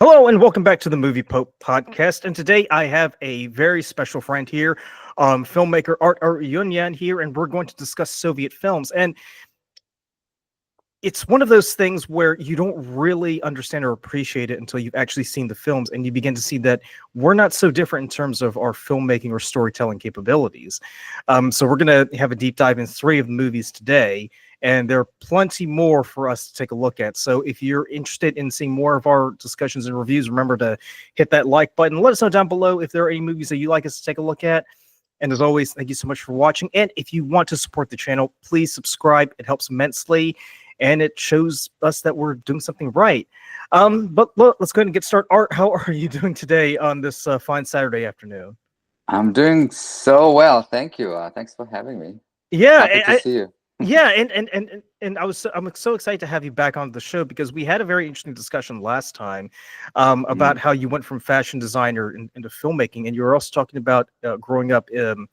Hello and welcome back to the Movie Pope podcast. And today I have a very special friend here, filmmaker Art Arutyunyan here, and we're going to discuss Soviet films. And it's one of those things where you don't really understand or appreciate it until you've actually seen the films, and you begin to see that we're not so different in terms of our filmmaking or storytelling capabilities. So we're going to have a deep dive in 3 of the movies today, and there are plenty more for us to take a look at. So if you're interested in seeing more of our discussions and reviews, remember to hit that like button. Let us know down below if there are any movies that you'd like us to take a look at. And as always, thank you so much for watching. And if you want to support the channel, please subscribe. It helps immensely, and it shows us that we're doing something right. But let's go ahead and get started. Art, how are you doing today on this fine Saturday afternoon? I'm doing so well, thank you. Thanks for having me. Yeah, Happy to see you. yeah, and I'm so excited to have you back on the show because we had a very interesting discussion last time about how you went from fashion designer into filmmaking, and you were also talking about growing up in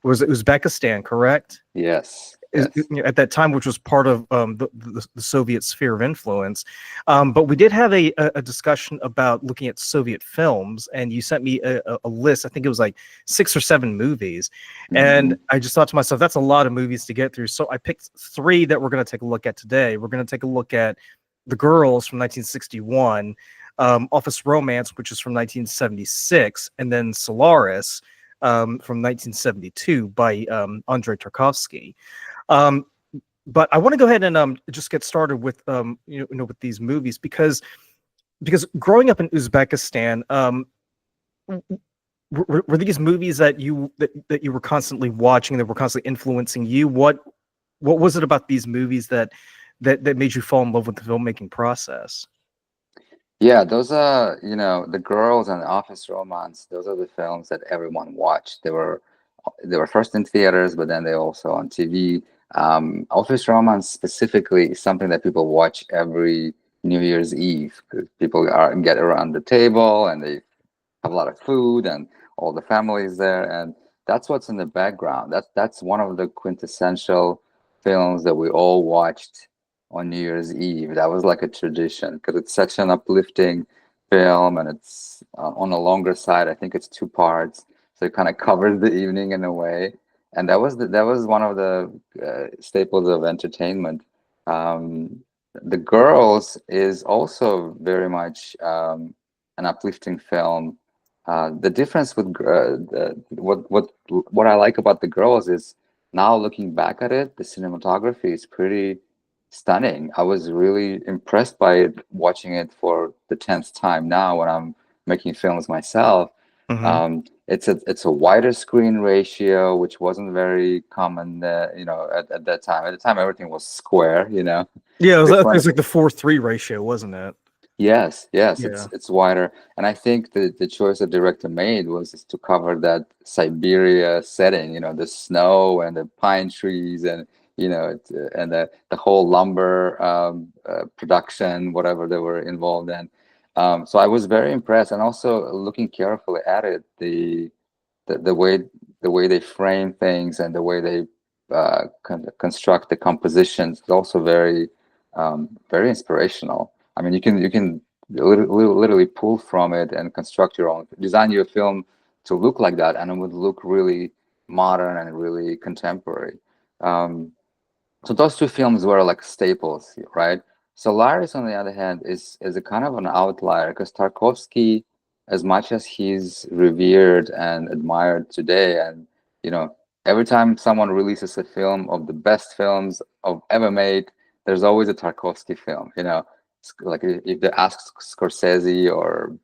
was it Uzbekistan, correct? Yes. At that time, which was part of the Soviet sphere of influence. But we did have a discussion about looking at Soviet films, and you sent me a list. I think it was like 6 or 7 movies. And I just thought to myself, that's a lot of movies to get through. So I picked 3 that we're going to take a look at today. We're going to take a look at The Girls from 1961, Office Romance, which is from 1976, and then Solaris from 1972 by Andrei Tarkovsky. But I want to go ahead and just get started with with these movies because growing up in Uzbekistan, were these movies that you were constantly watching, that were constantly influencing you? What was it about these movies that made you fall in love with the filmmaking process? Yeah, those are, The Girls and Office Romance. Those are the films that everyone watched. They were first in theaters, but then they also on TV. Office Romance specifically is something that people watch every New Year's Eve. People get around the table and they have a lot of food and all the families there, and that's what's in the background. That's one of the quintessential films that we all watched on New Year's Eve. That was like a tradition because it's such an uplifting film, and it's on a longer side. I think it's 2 parts, so it kind of covers the evening in a way. And that was one of the staples of entertainment. The Girls is also very much an uplifting film. The difference with what I like about The Girls is, now looking back at it, the cinematography is pretty stunning. I was really impressed by it watching it for the 10th time now when I'm making films myself. It's a wider screen ratio, which wasn't very common, at that time. At the time, everything was square, Yeah, it was like the 4:3 ratio, wasn't it? Yes, Yeah. it's wider, and I think the choice the director made was to cover that Siberia setting, the snow and the pine trees, and and the whole lumber production, whatever they were involved in. So I was very impressed, and also looking carefully at it, the way they frame things and the way they construct the compositions is also very very inspirational. I mean, you can literally pull from it and construct your own, design your film to look like that, and it would look really modern and really contemporary. So those 2 films were like staples, right? Solaris, on the other hand, is a kind of an outlier because Tarkovsky, as much as he's revered and admired today, and every time someone releases a film of the best films of ever made, there's always a Tarkovsky film. Like if they ask Scorsese or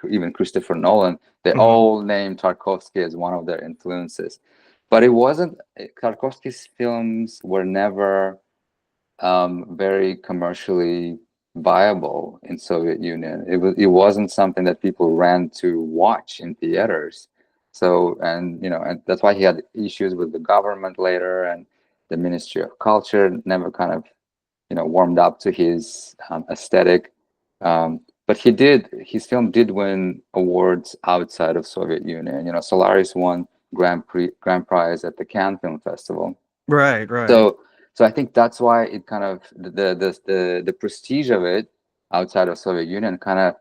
even Christopher Nolan, they all name Tarkovsky as one of their influences. But it wasn't, Tarkovsky's films were never very commercially viable in Soviet Union. It wasn't something that people ran to watch in theaters. So, and that's why he had issues with the government later, and the Ministry of Culture never kind of warmed up to his aesthetic. But his film did win awards outside of Soviet Union. Solaris won Grand Prize at the Cannes Film Festival. Right. So I think that's why it kind of the prestige of it outside of Soviet Union kind of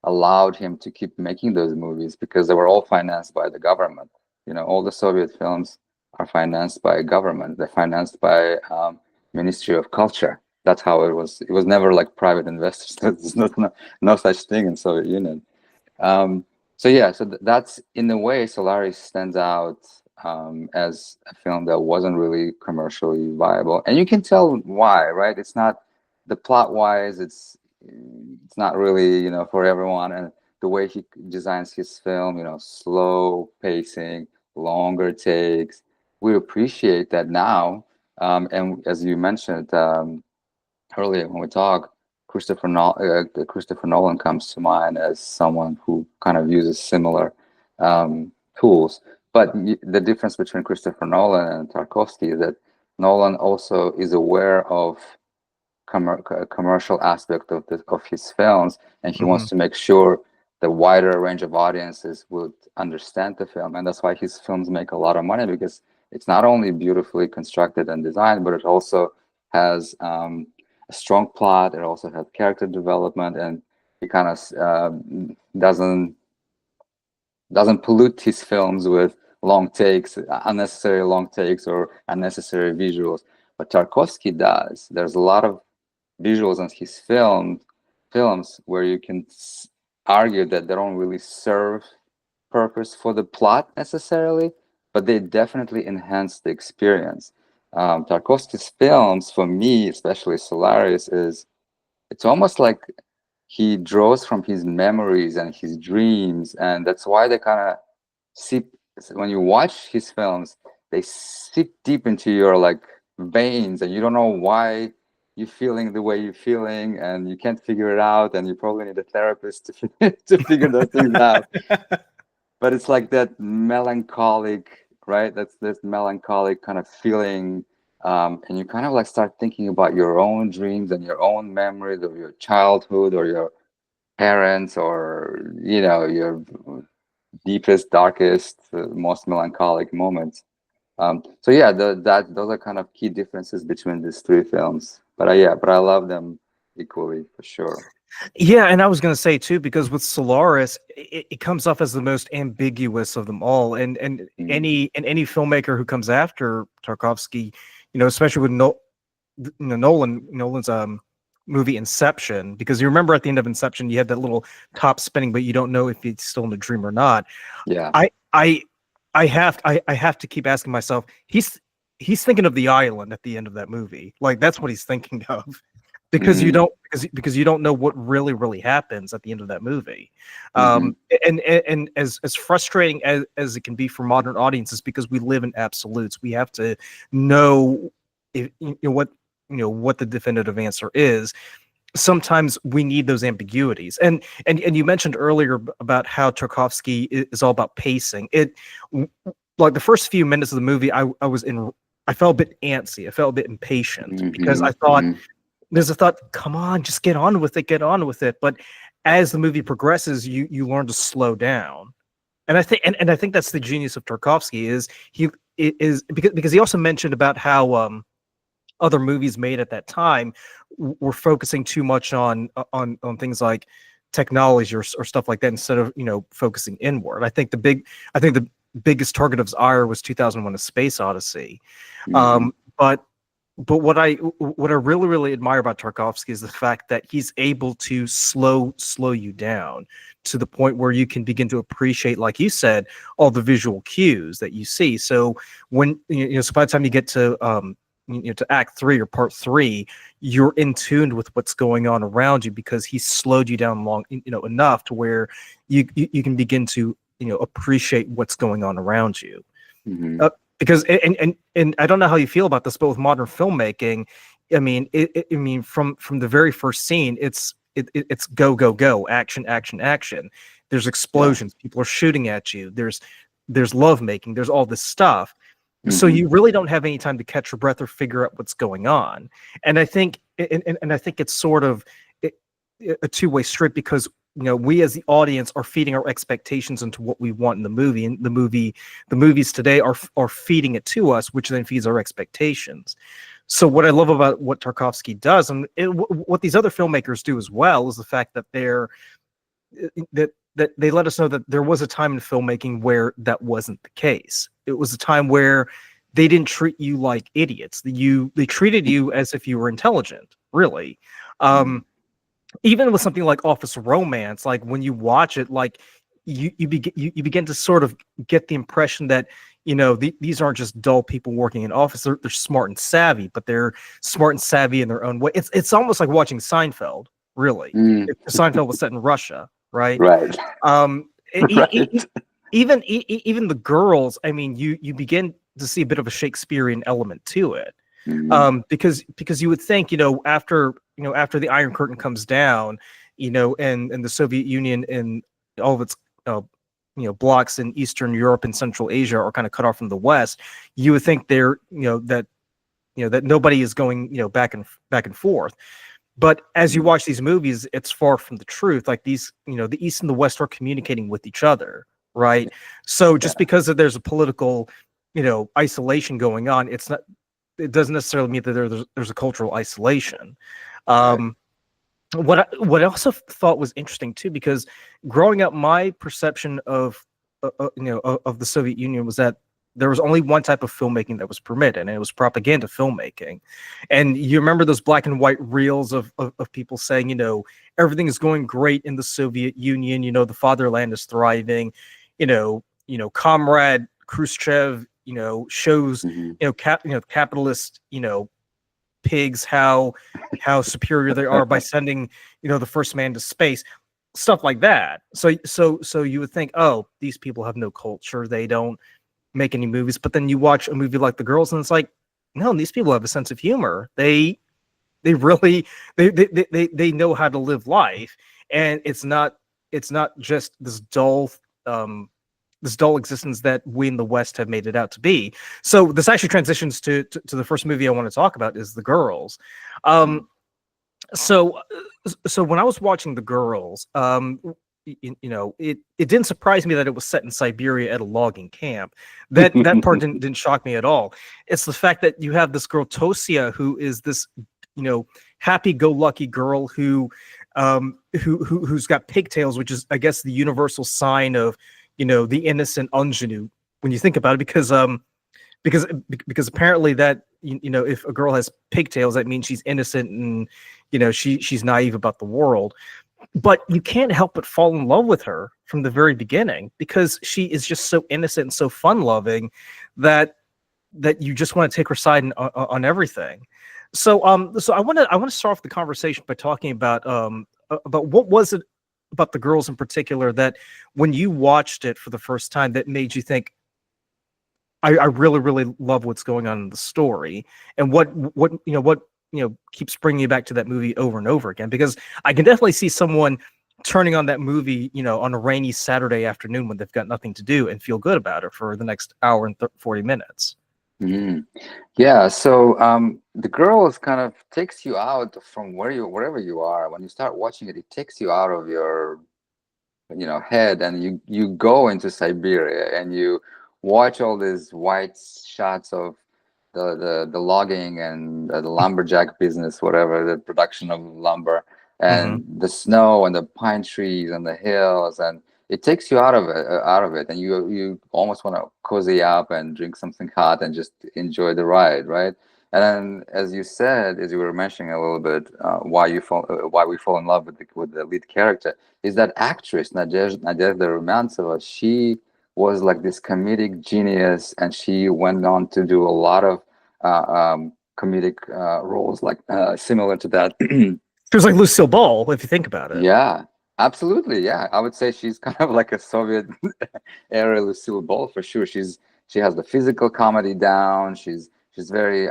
allowed him to keep making those movies because they were all financed by the government. You know, all the Soviet films are financed by government. They're financed by Ministry of Culture. That's how it was. It was never like private investors. There's no such thing in Soviet Union. So yeah, so that's in a way, Solaris stands out as a film that wasn't really commercially viable, and you can tell why, right? It's not the plot wise. It's not really, you know, for everyone, and the way he designs his film, you know, slow pacing, longer takes. We appreciate that now, and as you mentioned earlier when we talk, Christopher Nolan comes to mind as someone who kind of uses similar tools. But the difference between Christopher Nolan and Tarkovsky is that Nolan also is aware of commercial aspect of his films, and he wants to make sure the wider range of audiences would understand the film, and that's why his films make a lot of money, because it's not only beautifully constructed and designed, but it also has a strong plot. It also has character development, and he kind of doesn't pollute his films with long takes, unnecessary long takes, or unnecessary visuals. But Tarkovsky does. There's a lot of visuals in his films where you can argue that they don't really serve purpose for the plot necessarily, but they definitely enhance the experience. Tarkovsky's films, for me, especially Solaris, it's almost like he draws from his memories and his dreams, and that's why they kind of seep. When you watch his films, they seep deep into your like veins, and you don't know why you're feeling the way you're feeling, and you can't figure it out, and you probably need a therapist to figure those things out. But it's like that melancholic, right? That's this melancholic kind of feeling, and you kind of like start thinking about your own dreams and your own memories of your childhood or your parents, or you know, your deepest, darkest, most melancholic moments. So yeah, those are kind of key differences between these three films. But I love them equally for sure. Yeah, and I was going to say too, because with Solaris, it comes off as the most ambiguous of them all, and any filmmaker who comes after Tarkovsky, you know, especially with Nolan's movie Inception, because you remember at the end of Inception, you had that little top spinning, but you don't know if it's still in a dream or not. Yeah. I have to keep asking myself, he's thinking of the island at the end of that movie, like that's what he's thinking of. Because you don't because you don't know what really happens at the end of that movie, and as frustrating as it can be for modern audiences, because we live in absolutes, we have to know if what the definitive answer is. Sometimes we need those ambiguities, and you mentioned earlier about how Tarkovsky is all about pacing. Like the first few minutes of the movie, I felt a bit antsy, I felt a bit impatient, because I thought. There's a thought, come on, just get on with it. But as the movie progresses, you learn to slow down. And I think that's the genius of Tarkovsky, is because he also mentioned about how other movies made at that time were focusing too much on things like technology or stuff like that, instead of focusing inward. I think the biggest target of his ire was 2001: A Space Odyssey. But what I really admire about Tarkovsky is the fact that he's able to slow you down to the point where you can begin to appreciate, like you said, all the visual cues that you see. So when so by the time you get to to Act 3 or Part 3, you're in tune with what's going on around you, because he's slowed you down enough to where you can begin to appreciate what's going on around you. Because and I don't know how you feel about this, but with modern filmmaking, I mean, from the very first scene, it's go, action. There's explosions, people are shooting at you. There's love making. There's all this stuff. So you really don't have any time to catch your breath or figure out what's going on. And I think it's sort of a two-way street, because we as the audience are feeding our expectations into what we want in the movie, and the movies today are feeding it to us, which then feeds our expectations. So what I love about what Tarkovsky does, and what these other filmmakers do as well, is the fact that they're that they let us know that there was a time in filmmaking where that wasn't the case. It was a time where they didn't treat you like idiots. They treated you as if you were intelligent, really. Even with something like Office Romance, like when you watch it, like you begin to sort of get the impression that, you know, these aren't just dull people working in office. They're smart and savvy, but they're smart and savvy in their own way. It's almost like watching Seinfeld, really. Mm, If Seinfeld was set in Russia, right? right. Um, Right. even the girls. I mean, you begin to see a bit of a Shakespearean element to it, because you would think, you know, after the Iron Curtain comes down, you know, and the Soviet Union and all of its blocks in Eastern Europe and Central Asia are kind of cut off from the West, you would think that nobody is going, back and forth. But as you watch these movies, it's far from the truth. Like these, the East and the West are communicating with each other, right? So just because there's a political, isolation going on, it doesn't necessarily mean that there's a cultural isolation. What I also thought was interesting too, because growing up, my perception of of the Soviet Union was that there was only one type of filmmaking that was permitted, and it was propaganda filmmaking. And you remember those black and white reels of people saying, everything is going great in the Soviet Union, the fatherland is thriving, Comrade Khrushchev, shows, capitalist, pigs how superior they are by sending, the first man to space, stuff like that. So you would think, oh, these people have no culture, they don't make any movies. But then you watch a movie like The Girls, and it's like, no, these people have a sense of humor. They really they know how to live life, and it's not just this dull existence that we in the West have made it out to be. So this actually transitions to the first movie I want to talk about, is The Girls. So when I was watching The Girls, it didn't surprise me that it was set in Siberia at a logging camp. That part didn't shock me at all. It's the fact that you have this girl Tosia, who is this, happy-go-lucky girl who's got pigtails, which is, I guess, the universal sign of, the innocent ingenue when you think about it, because apparently that, if a girl has pigtails, that means she's innocent and, she's naive about the world. But you can't help but fall in love with her from the very beginning, because she is just so innocent and so fun-loving that you just want to take her side on everything. So I want to start off the conversation by talking about what was it about The Girls in particular that, when you watched it for the first time, that made you think, I really, really love what's going on in the story, and what keeps bringing you back to that movie over and over again? Because I can definitely see someone turning on that movie, on a rainy Saturday afternoon when they've got nothing to do, and feel good about it for the next hour and 40 minutes. Yeah, so The Girls kind of takes you out from wherever you are. When you start watching it, it takes you out of your head, and you go into Siberia, and you watch all these white shots of the logging and the lumberjack business, whatever, the production of lumber, and the snow and the pine trees and the hills, and it takes you out of it, and you almost want to cozy up and drink something hot and just enjoy the ride, right? And then, as you said, as you were mentioning a little bit, why we fall in love with the lead character is that actress Nadezhda Rumyantseva. She was like this comedic genius, and she went on to do a lot of comedic roles, like similar to that. She was like Lucille Ball, if you think about it. Yeah, absolutely. Yeah, I would say she's kind of like a Soviet era Lucille Ball for sure. She has the physical comedy down. She's very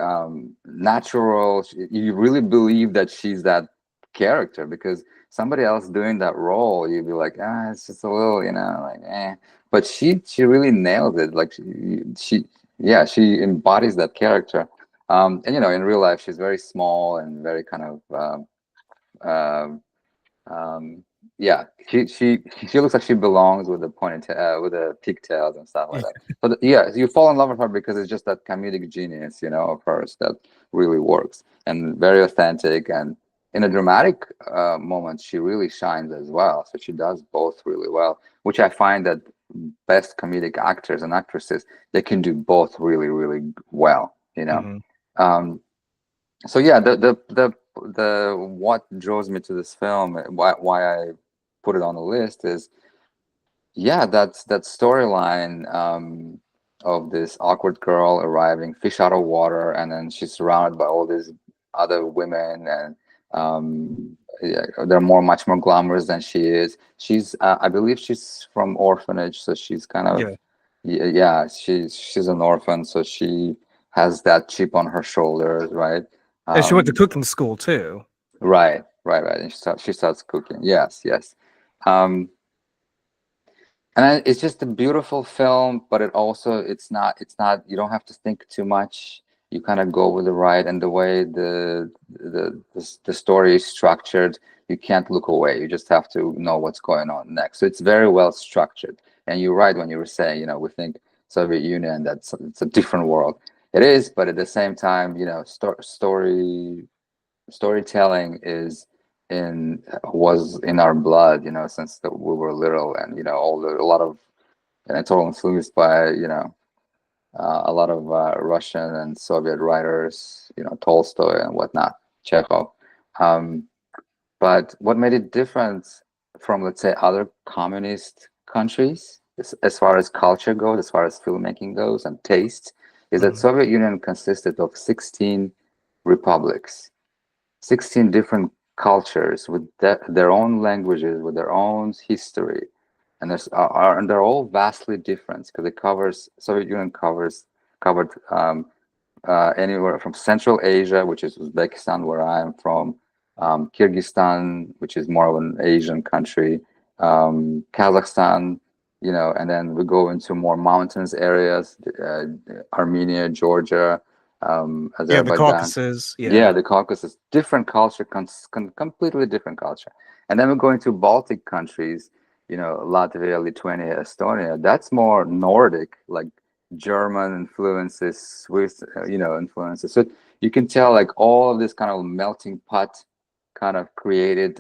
natural. You really believe that she's that character, because somebody else doing that role, you'd be like, it's just a little, like, eh. But she really nailed it. Like she embodies that character. And in real life, she's very small and very kind of she looks like she belongs with the ponytail, with the pigtails and stuff like that. But you fall in love with her because it's just that comedic genius, of hers that really works, and very authentic, and in a dramatic moment, she really shines as well. So she does both really well, which I find that best comedic actors and actresses, they can do both really, really well, you know. Hmm. So yeah, the what draws me to this film, why I put it on the list is, yeah, that's that storyline of this awkward girl arriving fish out of water, and then she's surrounded by all these other women, and yeah, they're much more glamorous than she is. She's I believe she's from orphanage, so she's kind of, Yeah. yeah, she's an orphan, so she has that chip on her shoulders, right? And she went to Um, cooking school too. right. And she starts cooking. Yes, yes. Um, it's just a beautiful film, but it's not you don't have to think too much. You kind of go with the ride, and the way the story is structured, you can't look away. You just have to know what's going on next. So it's very well structured. And you're right when you were saying, we think Soviet Union, it's a different world. It is, but at the same time, storytelling was in our blood, since we were little, and and it's all influenced by a lot of Russian and Soviet writers, Tolstoy and whatnot, Chekhov. Um, but what made it different from, let's say, other communist countries, as far as culture goes, as far as filmmaking goes, and taste, is that Hmm. Soviet Union consisted of 16 republics, 16 different cultures with their own languages, with their own history. And and they're all vastly different, because Soviet Union covered anywhere from Central Asia, which is Uzbekistan, where I'm from, Kyrgyzstan, which is more of an Asian country, Kazakhstan, and then we go into more mountainous areas, Armenia, Georgia, Yeah, the Azerbaijan. Caucasus. Yeah. Yeah, the Caucasus, different culture, completely different culture. And then we go into Baltic countries, Latvia, Lithuania, Estonia. That's more Nordic, like German influences, Swiss, influences. So you can tell, like, all of this kind of melting pot kind of created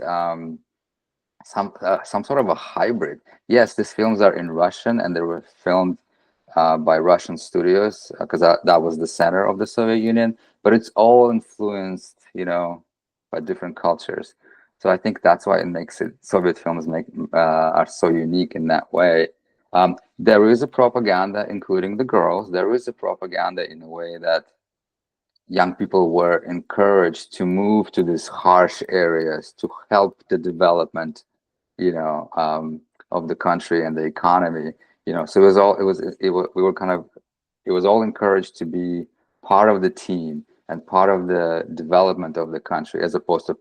some sort of a hybrid. Yes, these films are in Russian, and they were filmed by Russian studios, because that was the center of the Soviet Union. But it's all influenced, by different cultures. So I think that's why it makes it Soviet films are so unique in that way. There is a propaganda, including the girls. There is a propaganda in a way that young people were encouraged to move to these harsh areas to help the development, of the country and the economy. So it was all encouraged to be part of the team and part of the development of the country, as opposed to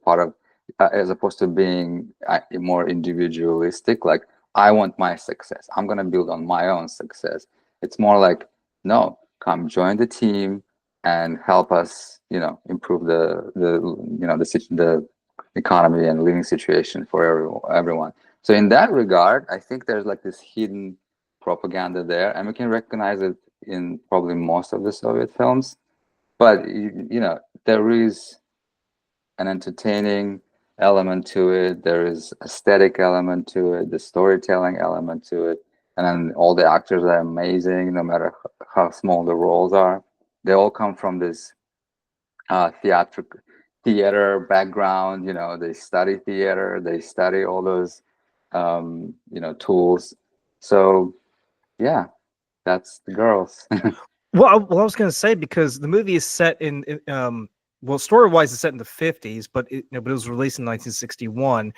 being more individualistic. Like, I want my success, I'm going to build on my own success. It's more like, no, come join the team and help us, improve the economy and living situation for everyone. So in that regard, I think there's like this hidden propaganda there, and we can recognize it in probably most of the Soviet films. But there is an entertaining element to it. There is aesthetic element to it, the storytelling element to it, and then all the actors are amazing, no matter how small the roles are. They all come from this theater background. They study theater, they study all those tools. So yeah, that's the girls. Well, I was going to say, because the movie is set well, story-wise, it's set in the 50s, but but it was released in 1961.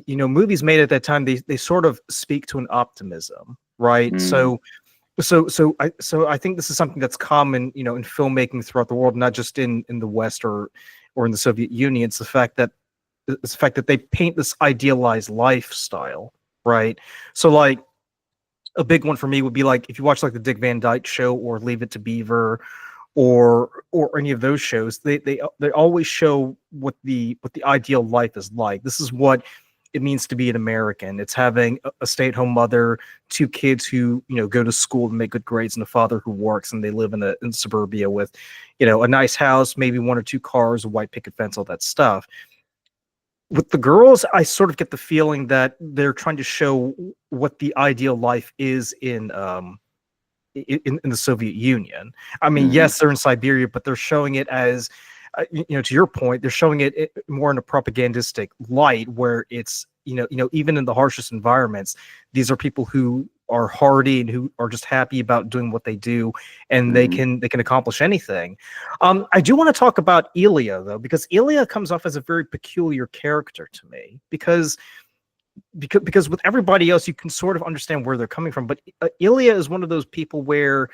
Movies made at that time, they sort of speak to an optimism, right? Mm, So I think this is something that's common, in filmmaking throughout the world, not just in the West or in the Soviet Union. It's the fact that they paint this idealized lifestyle, right? So, like, a big one for me would be, like, if you watch, like, the Dick Van Dyke Show or Leave It to Beaver, or any of those shows, they always show what the ideal life is like. This is what it means to be an American. It's having a stay-at-home mother, two kids who go to school and make good grades, and a father who works, and they live in suburbia with a nice house, maybe one or two cars, a white picket fence, all that stuff. With the girls, I sort of get the feeling that they're trying to show what the ideal life is in the Soviet Union. I mean, Hmm. yes, they're in Siberia, but they're showing it as, to your point, they're showing it more in a propagandistic light, where it's, even in the harshest environments, these are people who are hardy and who are just happy about doing what they do, and they Hmm. can accomplish anything. I do want to talk about Ilya though, because Ilya comes off as a very peculiar character to me, because with everybody else you can sort of understand where they're coming from, but Ilya is one of those people where,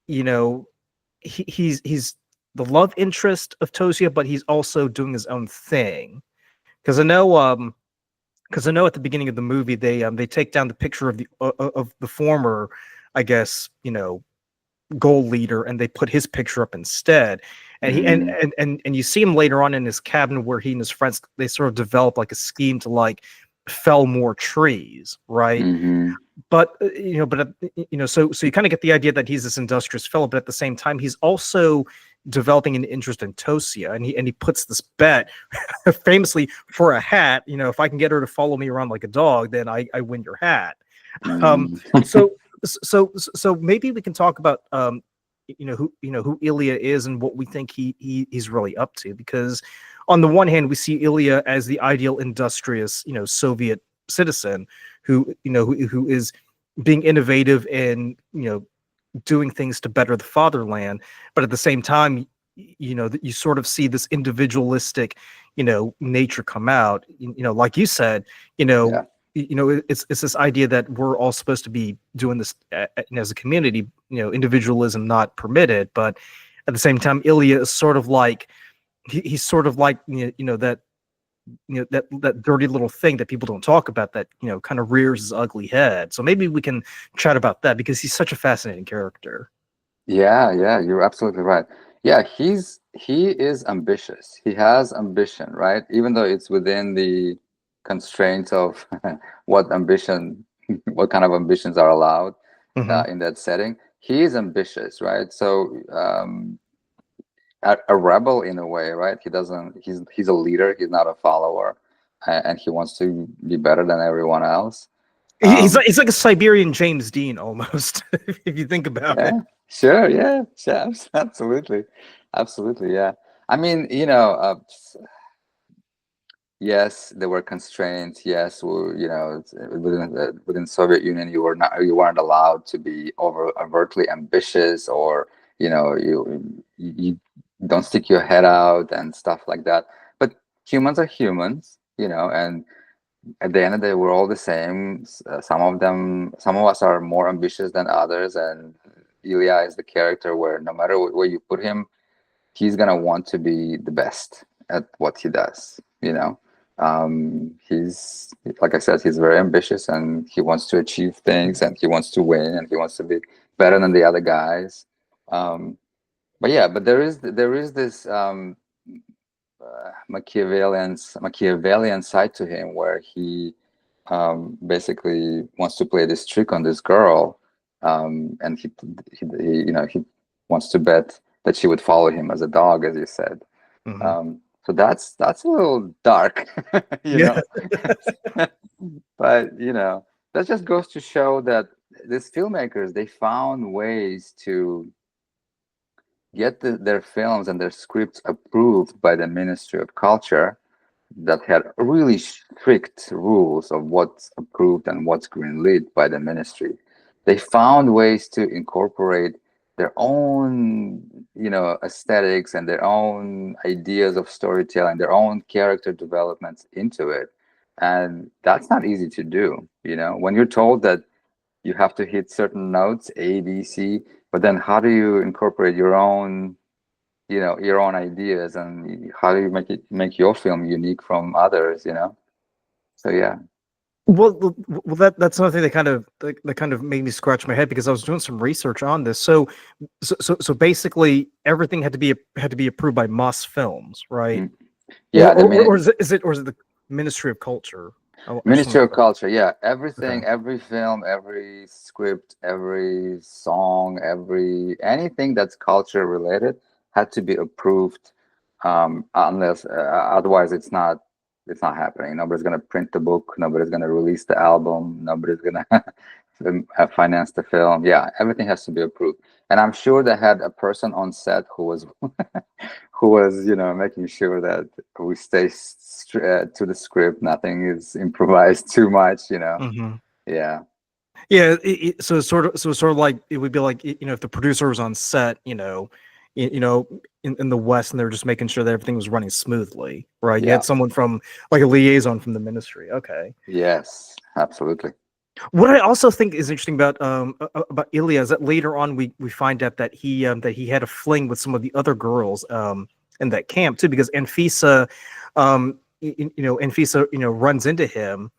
you know he's the love interest of Tosia, but he's also doing his own thing. Because I know at the beginning of the movie they take down the picture of the former, I guess, goal leader, and they put his picture up instead. And he and Hmm. and and, and you see him later on in his cabin, where he and his friends, they sort of develop like a scheme to like fell more trees, right? Hmm. So you kind of get the idea that he's this industrious fellow, but at the same time he's also developing an interest in Tosia, and he puts this bet famously for a hat. If I can get her to follow me around like a dog, then I win your hat. um Hmm. so so maybe we can talk about who Ilya is and what we think he's really up to, because on the one hand we see Ilya as the ideal industrious, Soviet citizen who is being innovative and, doing things to better the fatherland. But at the same time, that you sort of see this individualistic, nature come out. Like you said, you know Yeah. it's this idea that we're all supposed to be doing this as a community. Individualism not permitted, but at the same time Ilya is sort of like, he's sort of like, that dirty little thing that people don't talk about, that kind of rears his ugly head. So maybe we can chat about that, because he's such a fascinating character. Yeah, yeah, you're absolutely right. Yeah, he is ambitious. He has ambition, right? Even though it's within the constraints of what ambition, what kind of ambitions are allowed Hmm. in that setting. He is ambitious, right? So a rebel in a way, right? He doesn't. He's a leader. He's not a follower, and he wants to be better than everyone else. Um, He's like a Siberian James Dean almost, if you think about it. Yeah, sure. Yeah, sure. Absolutely. Absolutely. Yeah. I mean, yes, there were constraints. Yes, within Soviet Union, you weren't allowed to be overtly ambitious, or you don't stick your head out and stuff like that. But humans are humans, and at the end of the day, we're all the same. Some of us are more ambitious than others, and Ilya is the character where no matter where you put him, he's gonna want to be the best at what he does. He's, like I said, he's very ambitious, and he wants to achieve things, and he wants to win, and he wants to be better than the other guys. Um, but yeah, but there is this Machiavellian side to him, where he basically wants to play this trick on this girl, and he wants to bet that she would follow him as a dog, as you said. Hmm. So that's a little dark, you Yeah. know. But that just goes to show that these filmmakers, they found ways to get their films and their scripts approved by the Ministry of Culture, that had really strict rules of what's approved and what's greenlit by the ministry. They found ways to incorporate their own, aesthetics and their own ideas of storytelling, their own character developments into it. And that's not easy to do. When you're told that you have to hit certain notes, A, B, C, but then how do you incorporate your own ideas, and how do you make your film unique from others. So yeah. Well, that's another thing that kind of made me scratch my head, because I was doing some research on this. So basically everything had to be approved by Mosfilms, right? Mm. Or Yeah, the or, or minute is it the Ministry of Culture? I just want Ministry to of clarify. Culture, yeah, Okay. everything, every film, every script, every song, anything that's culture related had to be approved, unless otherwise it's not it's not happening. Nobody's going to print the book. Nobody's going to release the album. Nobody's going to finance the film. Yeah, everything has to be approved. And I'm sure they had a person on set who was who was, you know, making sure that we stay to the script. Nothing is improvised too much, you know. Yeah. Yeah, so it's sort of like it would be like, you know, if the producer was on set, you know, in the West, and they're just making sure that everything was running smoothly, right? You Yeah. had someone from like a liaison from the ministry. Okay. Yes, absolutely. What I also think is interesting about Ilya is that later on we find out that he had a fling with some of the other girls in that camp too, because Anfisa, Anfisa, you know, runs into him.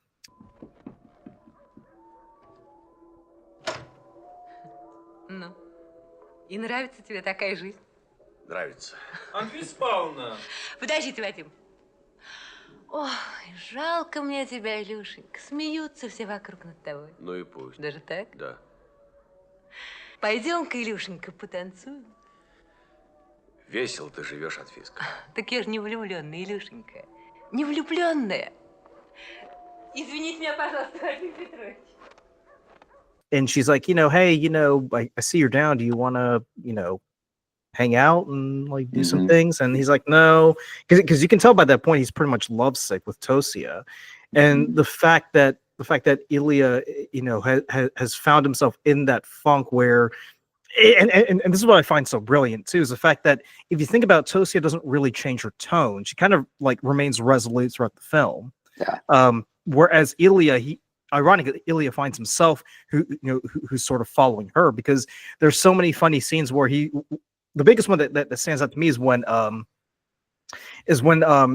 Ну, и нравится тебе такая жизнь? Нравится. Анфиса Павловна! Подожди ты, Вадим. Ой, жалко мне тебя, Илюшенька. Смеются все вокруг над тобой. Ну и пусть. Даже так? Да. Пойдем-ка, Илюшенька, потанцуем. Весело ты живешь, Анфиска. Так я же не влюбленная, Илюшенька. Не влюбленная. Извините меня, пожалуйста, Вадим Петрович. And she's like, you know, hey, you know, I see you're down. Do you want to, you know, hang out and like do some things? And he's like, no, because you can tell by that point he's pretty much lovesick with Tosia, and the fact that Ilya, you know, has found himself in that funk where, and this is what I find so brilliant too, is the fact that if you think about it, Tosia doesn't really change her tone. She kind of like remains resolute throughout the film. Yeah. Whereas Ilya, ironically, Ilya finds himself who's sort of following her, because there's so many funny scenes where the biggest one that stands out to me is when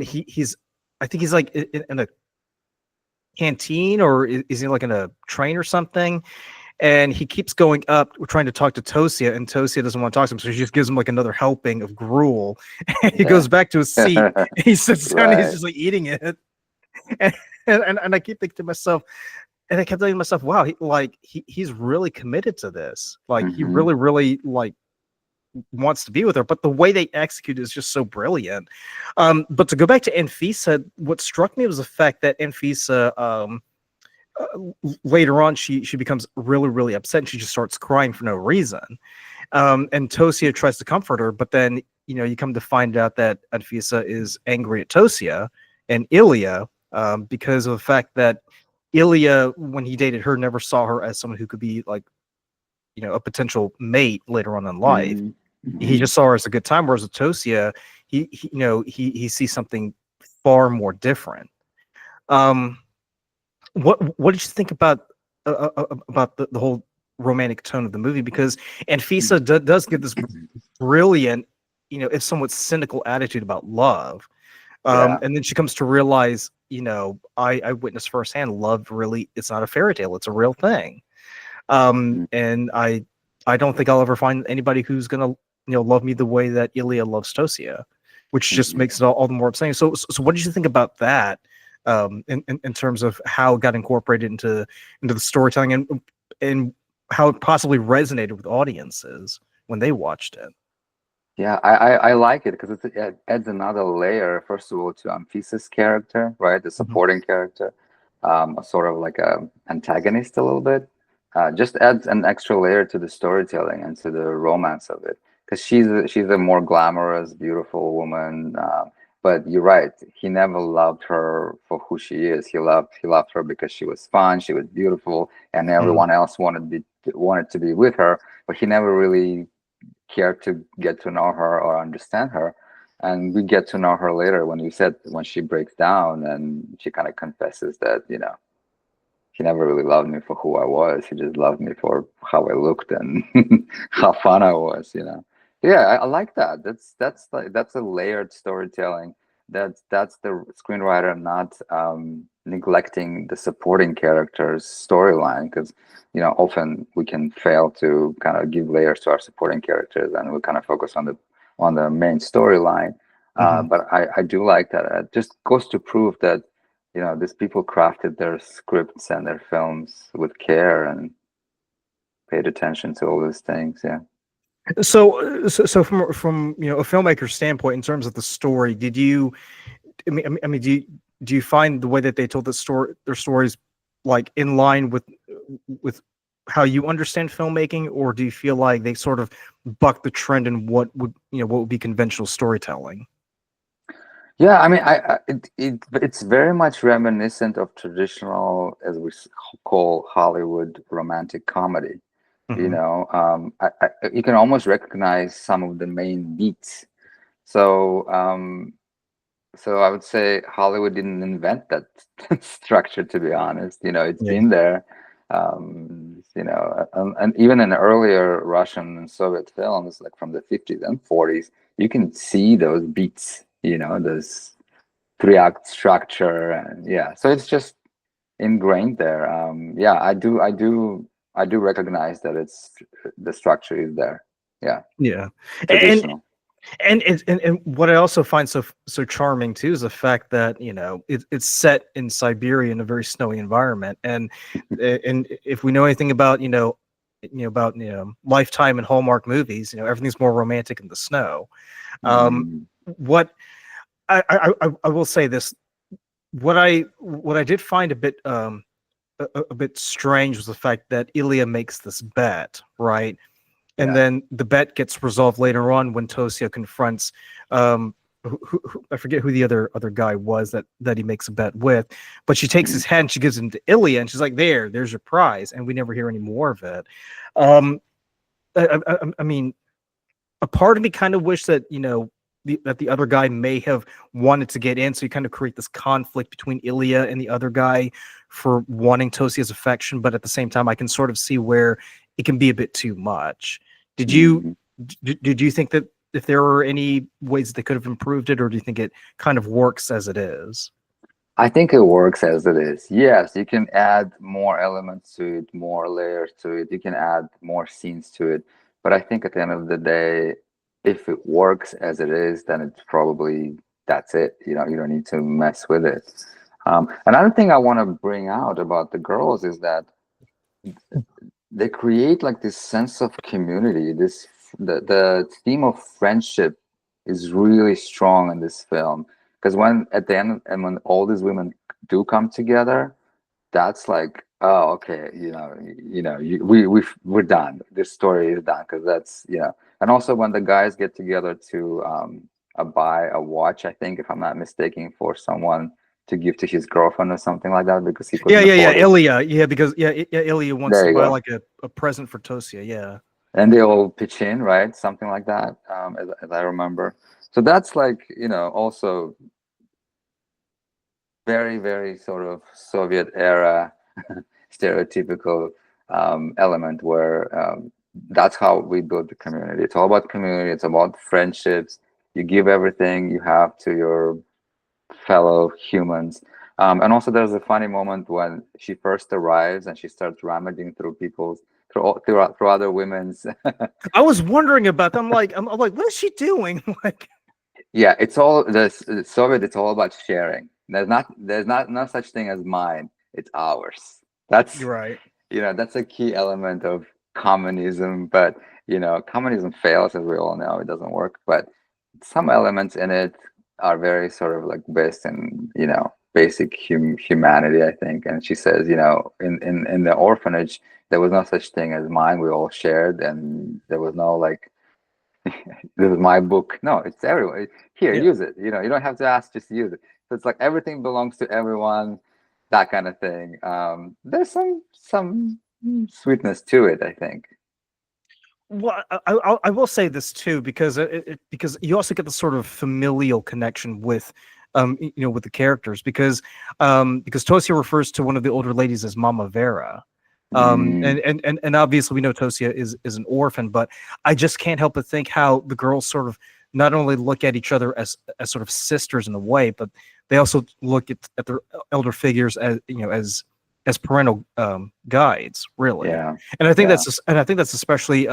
he's I think he's like in a canteen, or is he like in a train or something, and he keeps going up trying to talk to Tosia, and Tosia doesn't want to talk to him, so she just gives him like another helping of gruel, and he goes back to his seat. He sits down and he's just like eating it, and I keep thinking to myself, and I kept thinking to myself, wow, he's really committed to this. Like he really like wants to be with her, but the way they execute is just so brilliant. But to go back to Anfisa, what struck me was the fact that Anfisa, later on, she becomes really upset, and she just starts crying for no reason. And Tosia tries to comfort her, but then, you know, you come to find out that Anfisa is angry at Tosia and Ilya, because of the fact that Ilya, when he dated her, never saw her as someone who could be like, you know, a potential mate later on in life. He just saw her as a good time. Whereas with Tosia, he sees something far more different. What did you think about the whole romantic tone of the movie? Because Anfisa does get this brilliant, you know, if somewhat cynical attitude about love. And then she comes to realize, you know, I witnessed firsthand, love really, it's not a fairy tale, it's a real thing. And I don't think I'll ever find anybody who's gonna, you know, love me the way that Ilya loves Tosia, which just makes it all the more upsetting. So what did you think about that, in terms of how it got incorporated into the storytelling, and how it possibly resonated with audiences when they watched it? Yeah, I like it because it adds another layer, first of all, to Anfisa's character, right? The supporting character, sort of like a antagonist a little bit. Just adds an extra layer to the storytelling and to the romance of it. Because she's a more glamorous, beautiful woman. But you're right, he never loved her for who she is. He loved her because she was fun, she was beautiful, and everyone else wanted to be with her. But he never really cared to get to know her or understand her. And we get to know her later when she breaks down and she kind of confesses that, you know, he never really loved me for who I was. He just loved me for how I looked and how fun I was, you know. Yeah, I like that. That's a layered storytelling. That's the screenwriter not neglecting the supporting character's storyline, because, you know, often we can fail to kind of give layers to our supporting characters and we kind of focus on the main storyline. But I do like that. It just goes to prove that, you know, these people crafted their scripts and their films with care and paid attention to all these things. Yeah. So from you know, a filmmaker's standpoint, in terms of the story, did you? I mean, do you find the way that they told their stories like in line with how you understand filmmaking, or do you feel like they sort of buck the trend in what would be conventional storytelling? Yeah, I mean, it's very much reminiscent of traditional, as we call Hollywood romantic comedy. You Mhm. know, you can almost recognize some of the main beats. So, so I would say Hollywood didn't invent that structure, to be honest. You know, it's Yeah. been there. And even in earlier Russian and Soviet films, like from the 50s and 40s, you can see those beats. You know, those three-act structure, and yeah, so it's just ingrained there. Yeah, I do recognize that it's the structure is there. Yeah, Yeah. And traditional. and what I also find so charming too is the fact that it's set in Siberia in a very snowy environment, and if we know anything about Lifetime and Hallmark movies, everything's more romantic in the snow. Um, Mm, what I will say this, what I did find a bit a bit strange was the fact that Ilya makes this bet, right? And yeah. then the bet gets resolved later on when Tosia confronts I forget who the other guy was that he makes a bet with, but she takes Mm. his hand, she gives him to Ilya, and she's like, there's your prize, and we never hear any more of it. um I mean, a part of me kind of wish that that the other guy may have wanted to get in, so you kind of create this conflict between Ilya and the other guy for wanting Tosia's affection, but at the same time I can sort of see where it can be a bit too much. Did you Mhm. did you think that if there were any ways they could have improved it, or do you think it kind of works as it is? I think it works as it is. Yes, you can add more elements to it, more layers to it. You can add more scenes to it. But I think at the end of the day, if it works as it is, then it's probably that's it. You know, you don't need to mess with it. Another thing I want to bring out about the girls is that they create like this sense of community. The theme of friendship is really strong in this film, because when at the end and when all these women do come together, that's like, oh, okay, we're done, this story is done, because that's, and also when the guys get together to buy a watch, I think, if I'm not mistaken, for someone to give to his girlfriend or something like that, because he Yeah, couldn't yeah, yeah, afford it. Ilya. Yeah, because Ilya wants There to you buy go. like a present for Tosia. Yeah. And they all pitch in, right? Something like that, as I remember. So that's like, also very, very sort of Soviet era stereotypical element where that's how we build the community. It's all about community. It's about friendships. You give everything you have to your fellow humans. And also, there's a funny moment when she first arrives and she starts rummaging through through other women's. I was wondering about that. I'm like, what is she doing? Like, Yeah, it's all the Soviet. It's all about sharing. There's not no such thing as mine. It's ours. That's you're right. that's a key element of communism. But communism fails, as we all know. It doesn't work. But some elements in it are very sort of like based in basic humanity, I think. And she says, in the orphanage there was no such thing as mine. We all shared, and there was no like this is my book. No, it's everyone. Here, Yeah. use it. You don't have to ask, just use it. So it's like everything belongs to everyone, that kind of thing. There's some sweetness to it, I think. Well, I will say this too, because because you also get the sort of familial connection with with the characters, because Tosia refers to one of the older ladies as Mama Vera. Mm, And obviously we know Tosia is an orphan, but I just can't help but think how the girls sort of not only look at each other as sort of sisters in a way, but they also look at their elder figures as as parental guides, really. yeah, And yeah, I think that's especially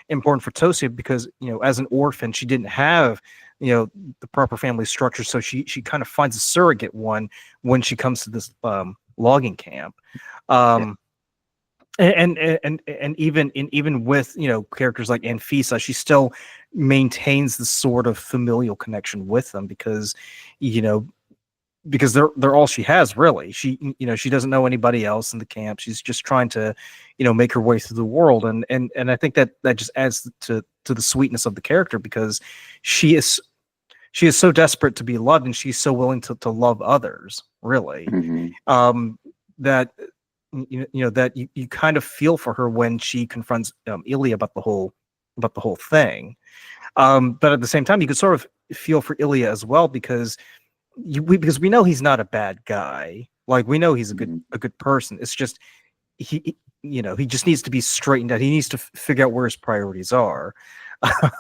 important for Tosia, because as an orphan she didn't have the proper family structure, so she kind of finds a surrogate one when she comes to this logging camp. yeah, Um, and even with characters like Anfisa, she still maintains the sort of familial connection with them, because you know because they're all she has, really. She, you know, she doesn't know anybody else in the camp. She's just trying to, you know, make her way through the world, and I think that just adds to the sweetness of the character, because she is so desperate to be loved, and she's so willing to love others, really. That you know that you kind of feel for her when she confronts Ilya about the whole thing. But at the same time, you could sort of feel for Ilya as well, because because we know he's not a bad guy. Like, we know he's a good person. It's just you know, he just needs to be straightened out. He needs to figure out where his priorities are.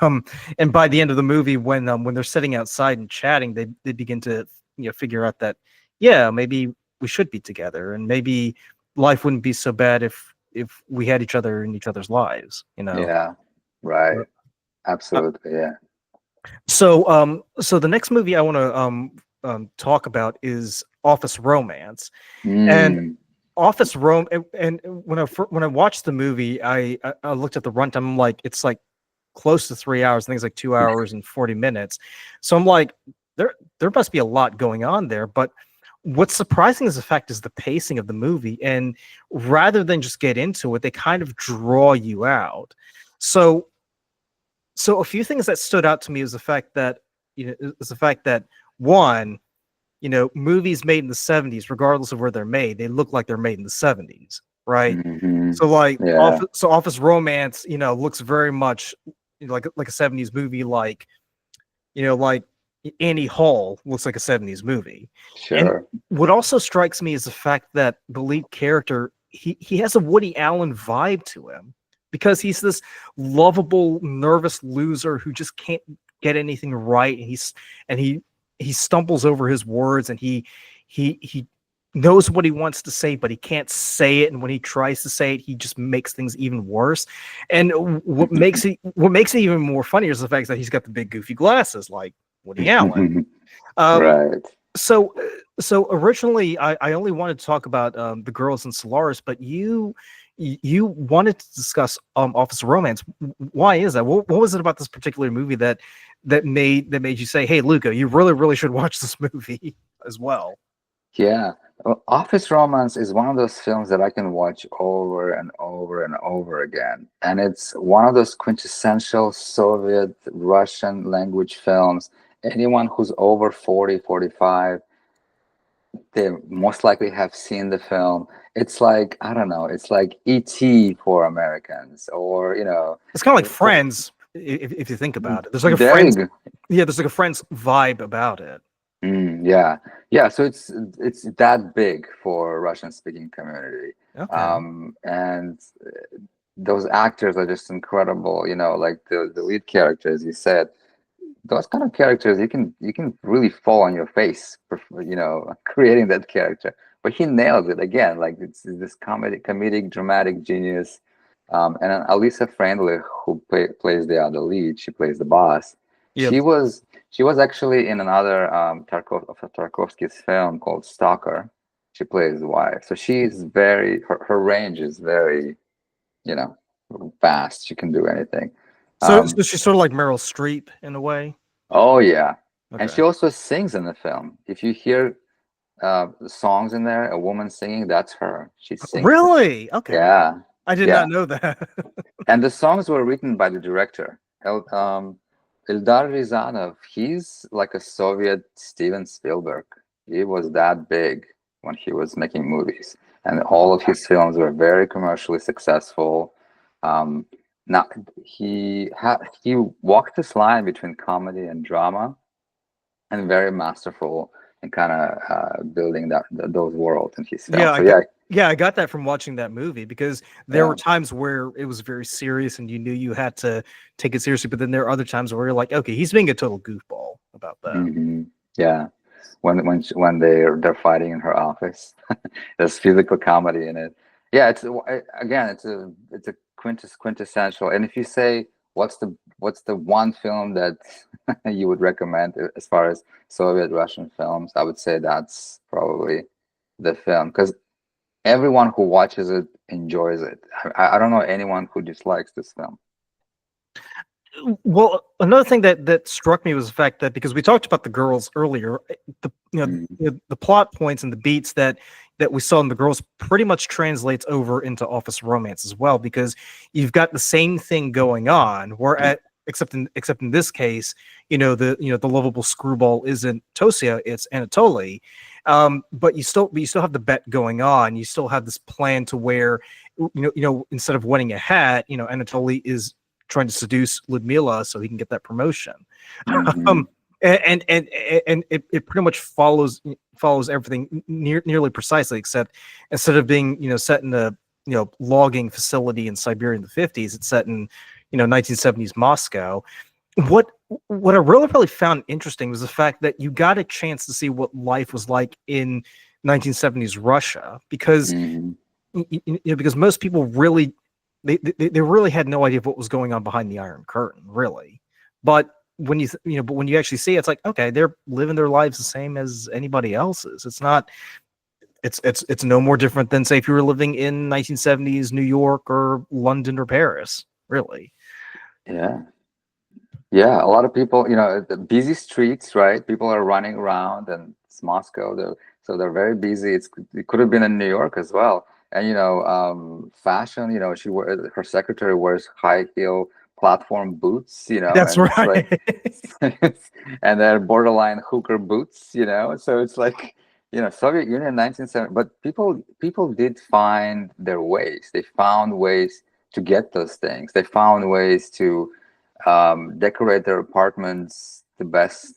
And by the end of the movie, when they're sitting outside and chatting, they begin to, you know, figure out that, yeah, maybe we should be together, and maybe life wouldn't be so bad if we had each other in each other's lives, you know. Yeah, right. Absolutely, yeah. So so the next movie I want to talk about is Office Romance. And Office Rome, and when I watched the movie, I looked at the runtime. I'm like, it's like close to 3 hours. I think it's like 2 hours and 40 minutes. So I'm like, there must be a lot going on there. But what's surprising is the pacing of the movie, and rather than just get into it, they kind of draw you out. So a few things that stood out to me is the fact that, you know, one, you know, movies made in the 70s, regardless of where they're made, they look like they're made in the 70s, right? So like, Office Romance, you know, looks very much, you know, like a 70s movie, like, you know, like Annie Hall looks like a 70s movie. Sure. And what also strikes me is the fact that the lead character, he has a Woody Allen vibe to him, because he's this lovable, nervous loser who just can't get anything right, and he stumbles over his words, and he knows what he wants to say, but he can't say it, and when he tries to say it, he just makes things even worse. And what makes it even more funny is the fact that he's got the big goofy glasses like Woody Allen. Right. So originally I only wanted to talk about the girls in Solaris, but you wanted to discuss Office Romance. Why is that? What was it about this particular movie that made you say, "Hey, Luca, you really should watch this movie as well"? Yeah. Well, Office Romance is one of those films that I can watch over and over and over again. And it's one of those quintessential Soviet Russian language films. Anyone who's over 40, 45, they most likely have seen the film. It's like, I don't know, it's like E.T. for Americans, or, you know. It's kind of like Friends, if you think about it. There's like a There Friends, you go. yeah, there's like a Friends vibe about it. Yeah, yeah. So it's that big for Russian-speaking community, Okay. and those actors are just incredible. You know, like the lead characters, you said, those kind of characters, you can really fall on your face, you know, creating that character. But he nails it again. Like, it's this comedic, dramatic genius. And then Alisa Friendly, who plays the other lead, she plays the boss. Yeah. She was actually in another Tarkovsky's film called Stalker. She plays the wife. So she's her range is very, you know, vast. She can do anything. So she's sort of like Meryl Streep in a way. Oh yeah, and Okay. she also sings in the film. If you hear the songs in there, a woman singing, that's her. She sings. Really? Okay. Yeah. I did not know that. And the songs were written by the director, Eldar Rязанов. He's like a Soviet Steven Spielberg. He was that big when he was making movies, and all of his films were very commercially successful. Now he walked this line between comedy and drama, and very masterful in kind of building those worlds in his film. Yeah, I got that from watching that movie, because there were times where it was very serious and you knew you had to take it seriously, but then there are other times where you're like, okay, he's being a total goofball about that. Yeah, when they're fighting in her office, there's physical comedy in it. Yeah, it's a quintessential. And if you say what's the one film that you would recommend as far as Soviet Russian films, I would say that's probably the film, because everyone who watches it enjoys it. I don't know anyone who dislikes this film. Well, another thing that struck me was the fact that, because we talked about the girls earlier, Mm, the plot points and the beats that we saw in the girls pretty much translates over into office romance as well, because you've got the same thing going on. Except in this case, the lovable screwball isn't Tosia, it's Anatoly. But you still have the bet going on. You still have this plan to where, instead of winning a hat, Anatoly is trying to seduce Ludmila so he can get that promotion. mhm, um, and it pretty much follows everything nearly precisely, except instead of being set in a logging facility in Siberia in the 50s, it's set in 1970s Moscow. What what I really found interesting was the fact that you got a chance to see what life was like in 1970s Russia, because mhm. because most people really they really had no idea what was going on behind the Iron Curtain, really. But when you actually see it, it's like, okay, they're living their lives the same as anybody else's. It's not it's no more different than, say, if you were living in 1970s New York or London or Paris, really. Yeah. Yeah, a lot of people, the busy streets, right? People are running around, and it's Moscow, so they're very busy. It could have been in New York as well. And fashion, her secretary wears high heel platform boots, That's and it's like, right. and they're borderline hooker boots, So it's like, Soviet Union 1970, but people did find their ways. They found ways to get those things. They found ways to decorate their apartments the best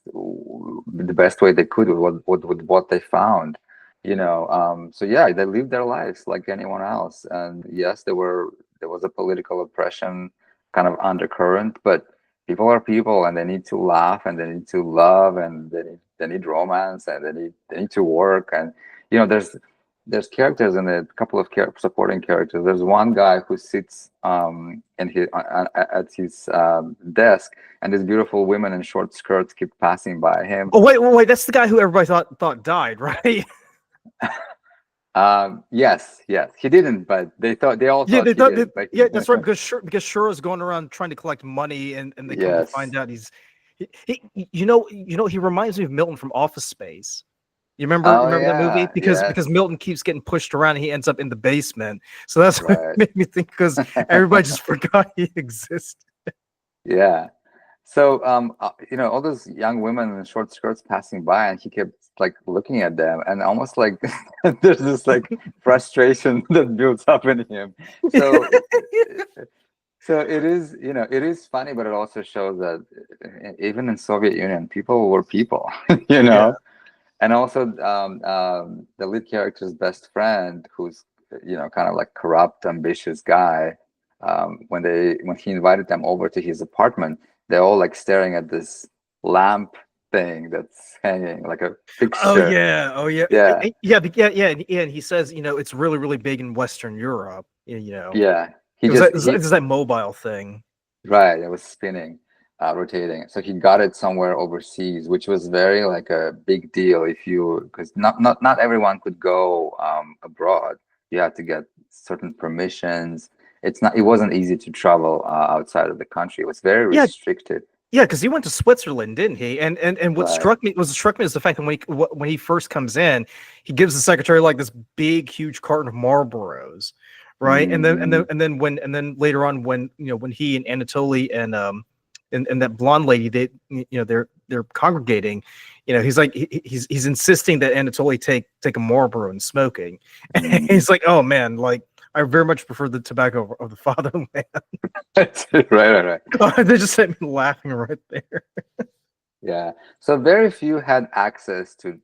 way they could with what they found, so yeah, they lived their lives like anyone else. And yes, there was a political oppression kind of undercurrent, but people are people, and they need to laugh, and they need to love, and they need romance, and they need to work. And there's characters and a couple of supporting characters. There's one guy who sits at his desk, and these beautiful women in short skirts keep passing by him. Oh wait, that's the guy who everybody thought died, right? Yes, he didn't, but they all Yeah, thought he did. But yeah, that's right. Because Shura's going around trying to collect money, and they come to yes, find out he reminds me of Milton from Office Space. oh Remember that movie? yeah, yes, Because Milton keeps getting pushed around and he ends up in the basement. So that's what right. made me think, because everybody just forgot he existed. Yeah. So, all those young women in short skirts passing by, and he kept like looking at them, and almost like there's this like frustration that builds up in him. So, so it is funny, but it also shows that even in Soviet Union, people were people, Yeah. And also, the lead character's best friend, who's kind of like corrupt, ambitious guy. When he invited them over to his apartment, they're all like staring at this lamp thing that's hanging like a Oh fixture. yeah. Oh yeah. Yeah, And he says, it's really, really big in Western Europe. yeah. It was that mobile thing. Right, it was spinning, rotating. So he got it somewhere overseas, which was very like a big deal because not everyone could go abroad. You had to get certain permissions. It wasn't easy to travel outside of the country. It was very Yeah, restricted. yeah, because he went to Switzerland, didn't he? And what Right. struck me is the fact that when he first comes in, he gives the secretary like this big, huge carton of Marlboros, right? Mhm. And then later on, when he and Anatoly and that blonde lady, they're congregating, he's like he's insisting that Anatoly take a Marlboro and smoking. And he's like, oh man, like, I very much prefer the tobacco of the fatherland. Right. They just had me laughing right there. Yeah. So very few had access to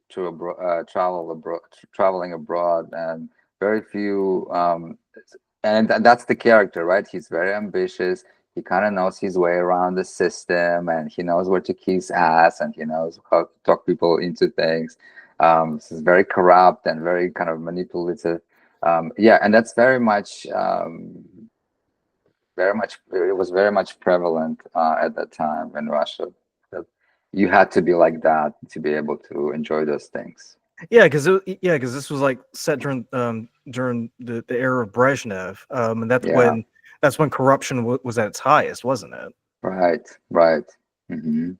traveling abroad, and very few. And that's the character, right? He's very ambitious. He kind of knows his way around the system, and he knows where to kiss ass, and he knows how to talk people into things. So he's very corrupt and very kind of manipulative. Yeah, and that's it was very much prevalent at that time in Russia. That you had to be like that to be able to enjoy those things. Yeah, because this was like set during the era of Brezhnev, and Yeah, that's when corruption was at its highest, wasn't it? Right, right. Hmm.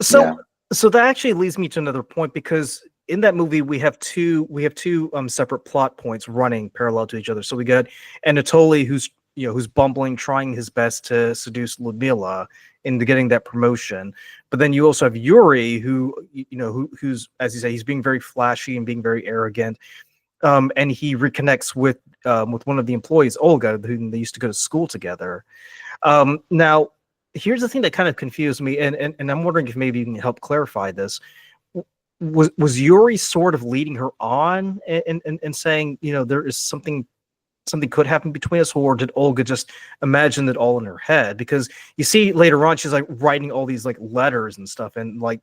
So Yeah. so that actually leads me to another point, because in that movie we have two separate plot points running parallel to each other. So we got Anatoly, who's bumbling, trying his best to seduce Ludmila into getting that promotion. But then you also have Yuri, who's, as you say, he's being very flashy and being very arrogant. And he reconnects with one of the employees, Olga, who they used to go to school together. Now, here's the thing that kind of confused me, and I'm wondering if maybe you can help clarify this. Was Yuri sort of leading her on and saying, there is something could happen between us, or did Olga just imagine it all in her head? Because you see later on, she's like writing all these like letters and stuff, and like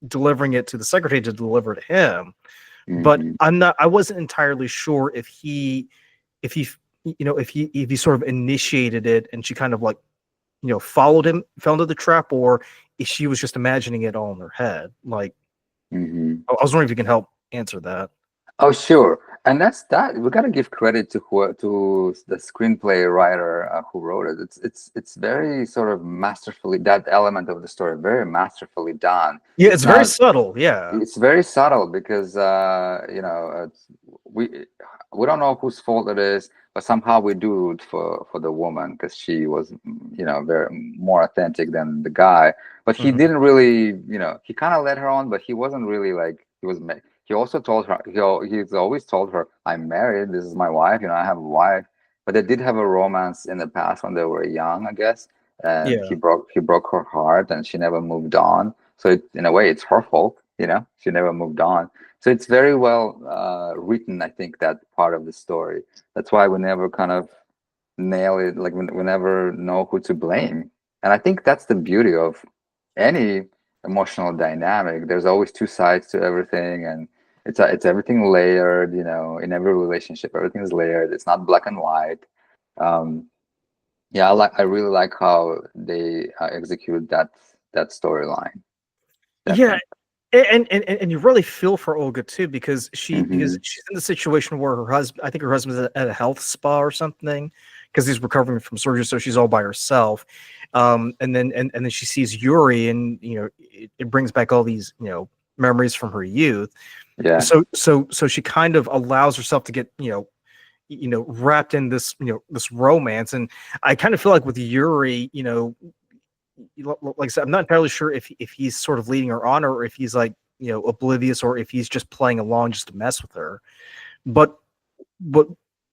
delivering it to the secretary to deliver to him. But Hmm. I wasn't entirely sure if he sort of initiated it and she kind of like followed him, fell into the trap, or if she was just imagining it all in her head. Like, Hmm. I was wondering if you can help answer that. Oh, sure. And that's that. We gotta give credit to the screenplay writer who wrote it. It's very sort of masterfully, that element of the story, very masterfully done. Yeah, It's it's very not. subtle. Yeah. It's very subtle because we we don't know whose fault it is, but somehow we do root for the woman because she was very more authentic than the guy. But he Mhm. didn't really, he kind of led her on, but he wasn't really like he also told her he's always told her, I'm married, this is my wife, I have a wife. But they did have a romance in the past when they were young, I guess, and Yeah. he broke her heart and she never moved on. So in a way, it's her fault, she never moved on. So it's very well written, I think, that part of the story. That's why we never kind of nail it, like we never know who to blame. And I think that's the beauty of any emotional dynamic. There's always two sides to everything, and it's everything layered, in every relationship, everything is layered. It's not black and white. Um, yeah, I really like how they execute that storyline. Yeah, Definitely. and you really feel for Olga too, because Hmm. she's in the situation where I think her husband's at a health spa or something, because he's recovering from surgery, so she's all by herself. And then she sees Yuri, and it brings back all these memories from her youth. Yeah. So she kind of allows herself to get wrapped in this romance. And I kind of feel like with Yuri, like I said, I'm not entirely sure if he's sort of leading her on, or if he's like oblivious, or if he's just playing along just to mess with her. But but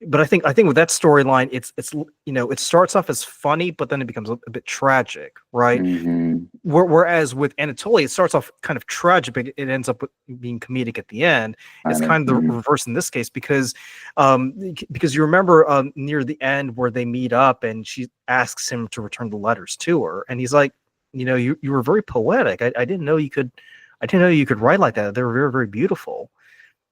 but I think with that storyline, it starts off as funny, but then it becomes a bit tragic, right? Hmm. Whereas with Anatoly, it starts off kind of tragic, but it ends up being comedic at the end. It's I know. kind of the Hmm. reverse in this case, because you remember near the end where they meet up and she asks him to return the letters to her, and he's like, you were very poetic. I didn't know you could. I didn't know you could write like that. They were very, very beautiful.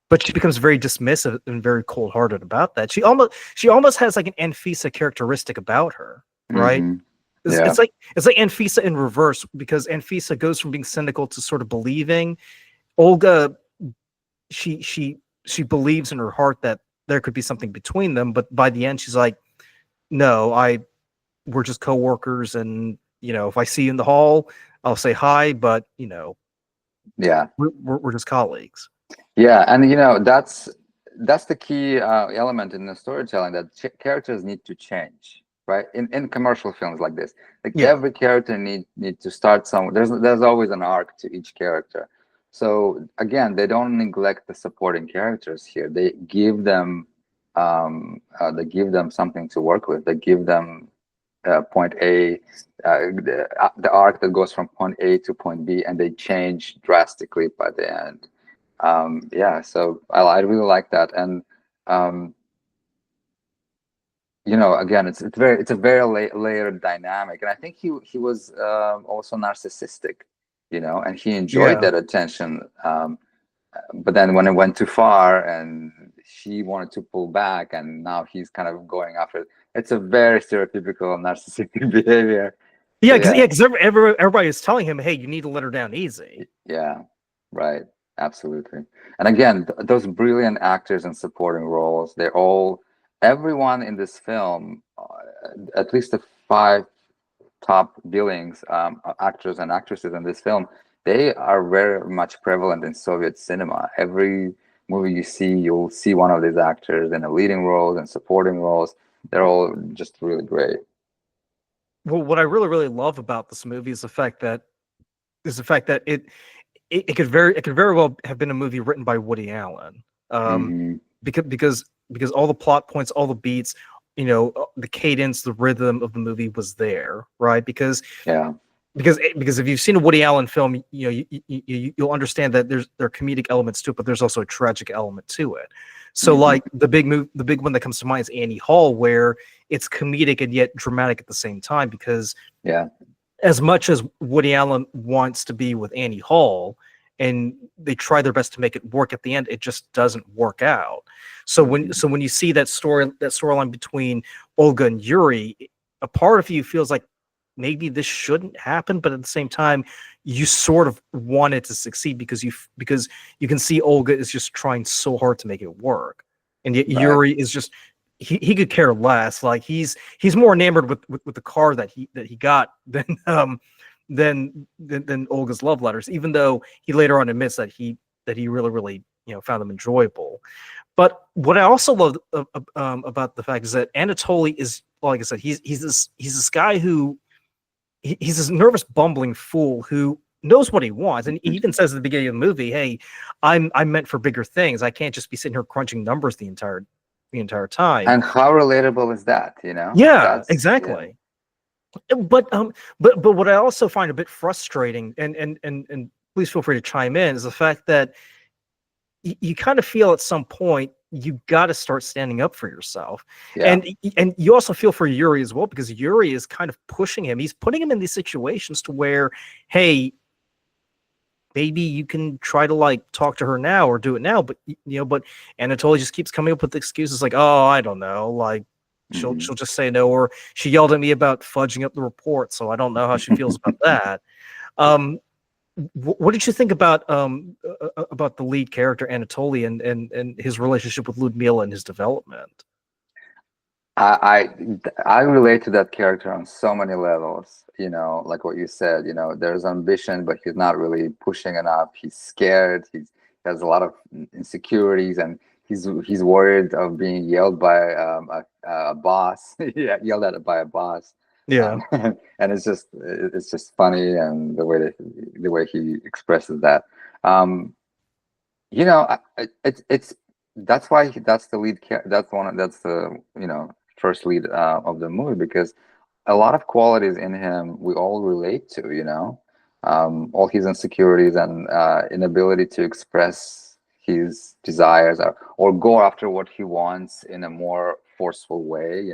But she becomes very dismissive and very cold-hearted about that. She almost has like an Anfisa characteristic about her, right? Hmm. It's, Yeah. it's like it's like Anfisa in reverse, because Anfisa goes from being cynical to sort of believing. Olga, she believes in her heart that there could be something between them, but by the end she's like, no, we're just coworkers, and if I see you in the hall, I'll say hi, but Yeah. we're just colleagues. Yeah. And that's the key element in the storytelling, that characters need to change, right? In commercial films like this, like Yeah, every character need to start somewhere. There's always an arc to each character. So again, they don't neglect the supporting characters here. They give them something to work with. They give them point A, the arc that goes from point A to point B, and they change drastically by the end. Yeah, so I really like that. And um, again, it's a very layered dynamic, and I think he was also narcissistic, and he enjoyed yeah. that attention. But then when it went too far, and she wanted to pull back, and now he's kind of going after it. It's a very stereotypical narcissistic behavior. So Yeah, because yeah, everybody is telling him, "Hey, you need to let her down easy." yeah, right, absolutely. And again, those brilliant actors in supporting roles, everyone in this film, at least the five top billings actors and actresses in this film, they are very much prevalent in Soviet cinema. Every movie you see, you'll see one of these actors in a leading roles and supporting roles. They're all just really great. Well, what I really love about this movie is the fact that it could very well have been a movie written by Woody Allen. Because all the plot points, all the beats, the cadence, the rhythm of the movie was there, right? Because if you've seen a Woody Allen film, you'll understand that there are comedic elements to it, but there's also a tragic element to it. So like the big one that comes to mind is Annie Hall, where it's comedic and yet dramatic at the same time, because as much as Woody Allen wants to be with Annie Hall and they try their best to make it work, at the end it just doesn't work out. So when you see that storyline between Olga and Yuri, a part of you feels like maybe this shouldn't happen, but at the same time you sort of want it to succeed because you can see Olga is just trying so hard to make it work, and yet Yuri is just he could care less. Like he's more enamored with the car that he got than Olga's love letters, even though he later on admits that he really found them enjoyable. But what I also love about the fact is that Anatoly is, like I said, he's this guy who he's this nervous, bumbling fool who knows what he wants, and he even says at the beginning of the movie, "Hey, I'm meant for bigger things. I can't just be sitting here crunching numbers the entire time." And how relatable is that? Yeah, exactly. Yeah. But what I also find a bit frustrating, and please feel free to chime in, is the fact that you kind of feel at some point you got to start standing up for yourself. And you also feel for Yuri as well, because Yuri is kind of pushing him. He's putting him in these situations to where, hey, maybe you can try to like talk to her now or do it now, but but Anatoly just keeps coming up with excuses like, oh, I don't know, like she'll just say no, or she yelled at me about fudging up the report, so I don't know how she feels about that. What did you think about the lead character Anatoly and his relationship with Ludmila and his development? I relate to that character on so many levels. Like what you said. There's ambition, but he's not really pushing enough. He's scared. He has a lot of insecurities, and he's worried of being yelled by a boss. Yelled at by a boss. And it's just funny, and the way he expresses that. That's why that's the lead. That's the first lead of the movie, because a lot of qualities in him we all relate to. All his insecurities and inability to express his desires or go after what he wants in a more forceful way.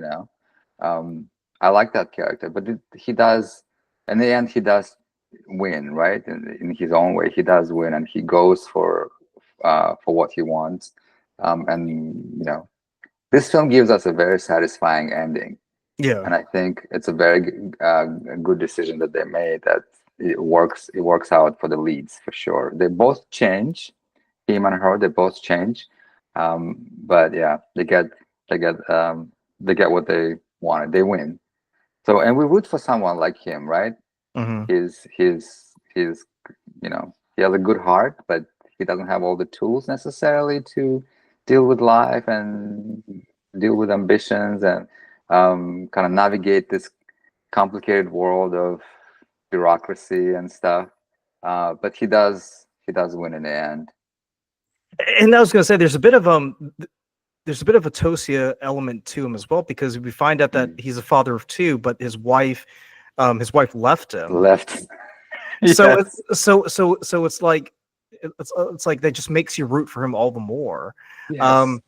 I like that character, but he does, in the end, he does win, right? In his own way, he does win, and he goes for what he wants. And this film gives us a very satisfying ending. Yeah, and I think it's a very good decision that they made. That it works out for the leads for sure. They both change, him and her. They both change, but yeah, they get what they wanted. They win. So, and we root for someone like him, right? He's he has a good heart, but he doesn't have all the tools necessarily to deal with life and deal with ambitions and kind of navigate this complicated world of bureaucracy and stuff. But he does win in the end. And I was going to say, there's a bit of a Tosia element to him as well, because we find out that he's a father of two, but his wife left him. So it's like that just makes you root for him all the more. Yes.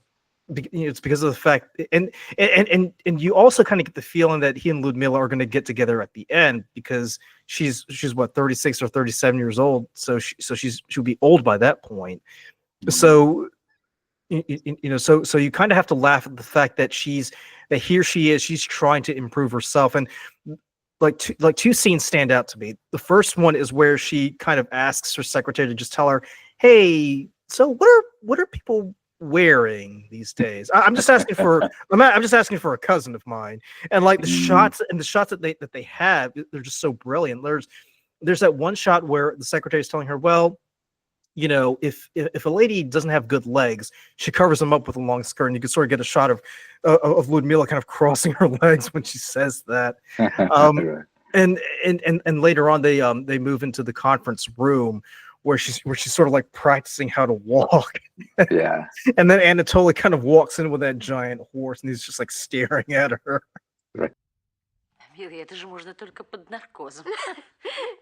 It's because of the fact, and you also kind of get the feeling that he and Ludmila are going to get together at the end, because she's what, 36 or 37 years old, so she'll be old by that point. So so you kind of have to laugh at the fact that she's trying to improve herself. And like two scenes stand out to me. The first one is where she kind of asks her secretary to just tell her, hey, so what are people wearing these days? I'm just asking for I'm just asking for a cousin of mine. And like the Mhm. shots that they have, they're just so brilliant. There's that one shot where the secretary is telling her, well, you know, if a lady doesn't have good legs, she covers them up with a long skirt, and you can sort of get a shot of Ludmilla kind of crossing her legs when she says that. Um, Right. and later on, they move into the conference room where she's sort of like practicing how to walk, Yeah. and then Anatoly kind of walks in with that giant horse, and he's just like staring at her. Right. Милый, это же можно только под наркозом.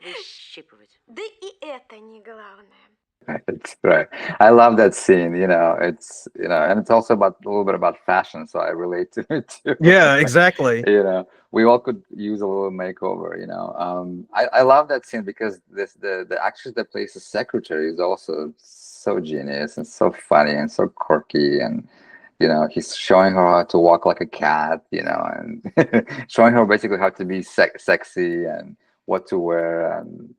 Выщипывать. Да и это не главное. It's right. I love that scene. You know, it's and it's also about a little bit about fashion, so I relate to it too. Yeah, exactly. You know, we all could use a little makeover. You know, I love that scene because the actress that plays the secretary is also so genius and so funny and so quirky, and you know, he's showing her how to walk like a cat. You know, and showing her basically how to be sexy and what to wear, and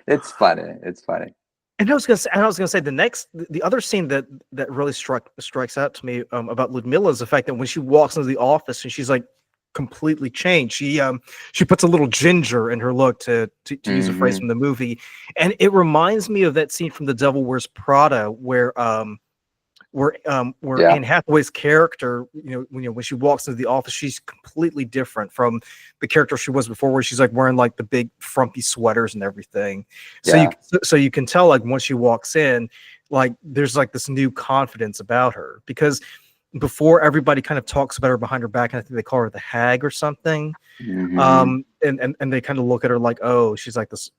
it's funny. It's funny. And I was gonna say the other scene that really strikes out to me about Ludmilla is the fact that when she walks into the office and she's like completely changed. She puts a little ginger in her look to use a phrase from the movie, and it reminds me of that scene from The Devil Wears Prada where Yeah. Anne Hathaway's character, when she walks into the office, she's completely different from the character she was before, where she's like wearing like the big frumpy sweaters and everything. Yeah. So you can tell like once she walks in, like there's like this new confidence about her, because before everybody kind of talks about her behind her back, and I think they call her the hag or something. Mhm. And they kind of look at her like, oh, she's like this,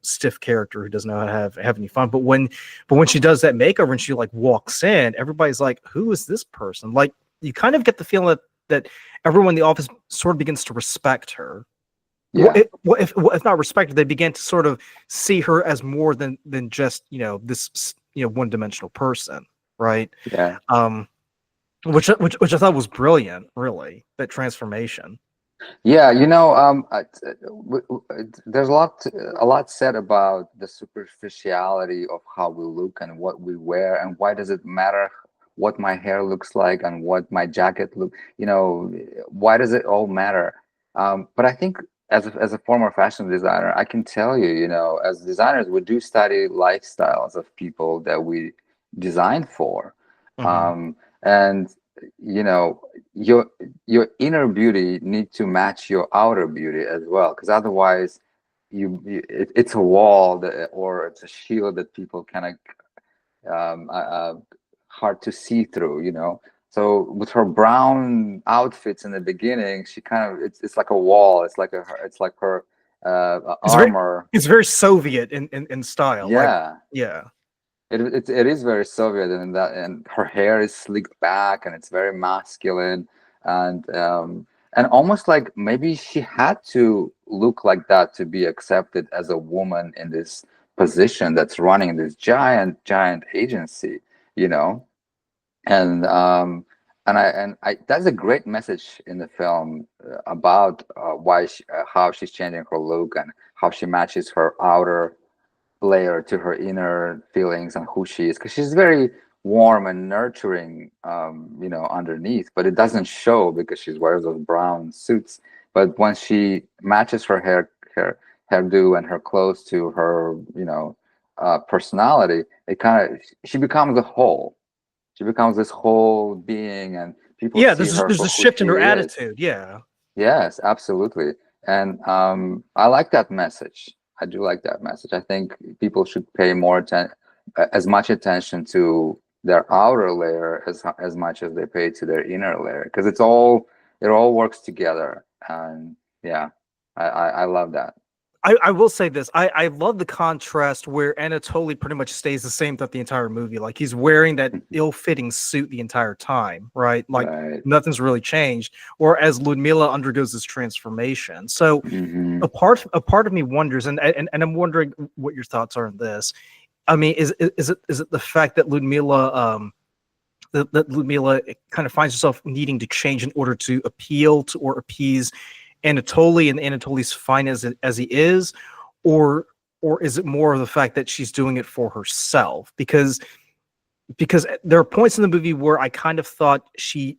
stiff character who doesn't know how to have any fun. But when she does that makeover and she like walks in, everybody's like, who is this person? Like you kind of get the feeling that everyone in the office sort of begins to respect her. Yeah. If not respect her, they begin to sort of see her as more than just this one-dimensional person, right? Yeah. Which I thought was brilliant, really, that transformation. Yeah, there's a lot said about the superficiality of how we look and what we wear, and why does it matter what my hair looks like and what my jacket look, why does it all matter? But I think as a former fashion designer, I can tell you, as designers, we do study lifestyles of people that we design for. And your inner beauty need to match your outer beauty as well, because otherwise it's a wall or it's a shield that people kind of hard to see through. So with her brown outfits in the beginning, she kind of it's like a wall. It's like her armor. It's very Soviet in style. Yeah. Like, yeah. It is very Soviet, and her hair is slicked back, and it's very masculine, and almost like maybe she had to look like that to be accepted as a woman in this position that's running this giant agency, and I that's a great message in the film about how she's changing her look and how she matches her outer layer to her inner feelings and who she is, because she's very warm and nurturing underneath, but it doesn't show because she wears those brown suits. But once she matches her hairdo and her clothes to her personality, she becomes a whole. She becomes this whole being, and people see there's her a for shift in who her she is. attitude. Yeah. Yes, absolutely. And I like that message. I do like that message. I think people should pay as much attention to their outer layer as much as they pay to their inner layer, because it all works together. And yeah, I love that. I will say this. I love the contrast where Anatoly pretty much stays the same throughout the entire movie. Like he's wearing that ill-fitting suit the entire time, right? Like nothing's really changed. Or as Ludmilla undergoes this transformation. So a part of me wonders, and I'm wondering what your thoughts are on this. I mean, is it the fact that Ludmilla that Ludmilla kind of finds herself needing to change in order to appeal to or appease Anatoly, and Anatoly's fine as he is, or is it more of the fact that she's doing it for herself? Because because there are points in the movie where I kind of thought she's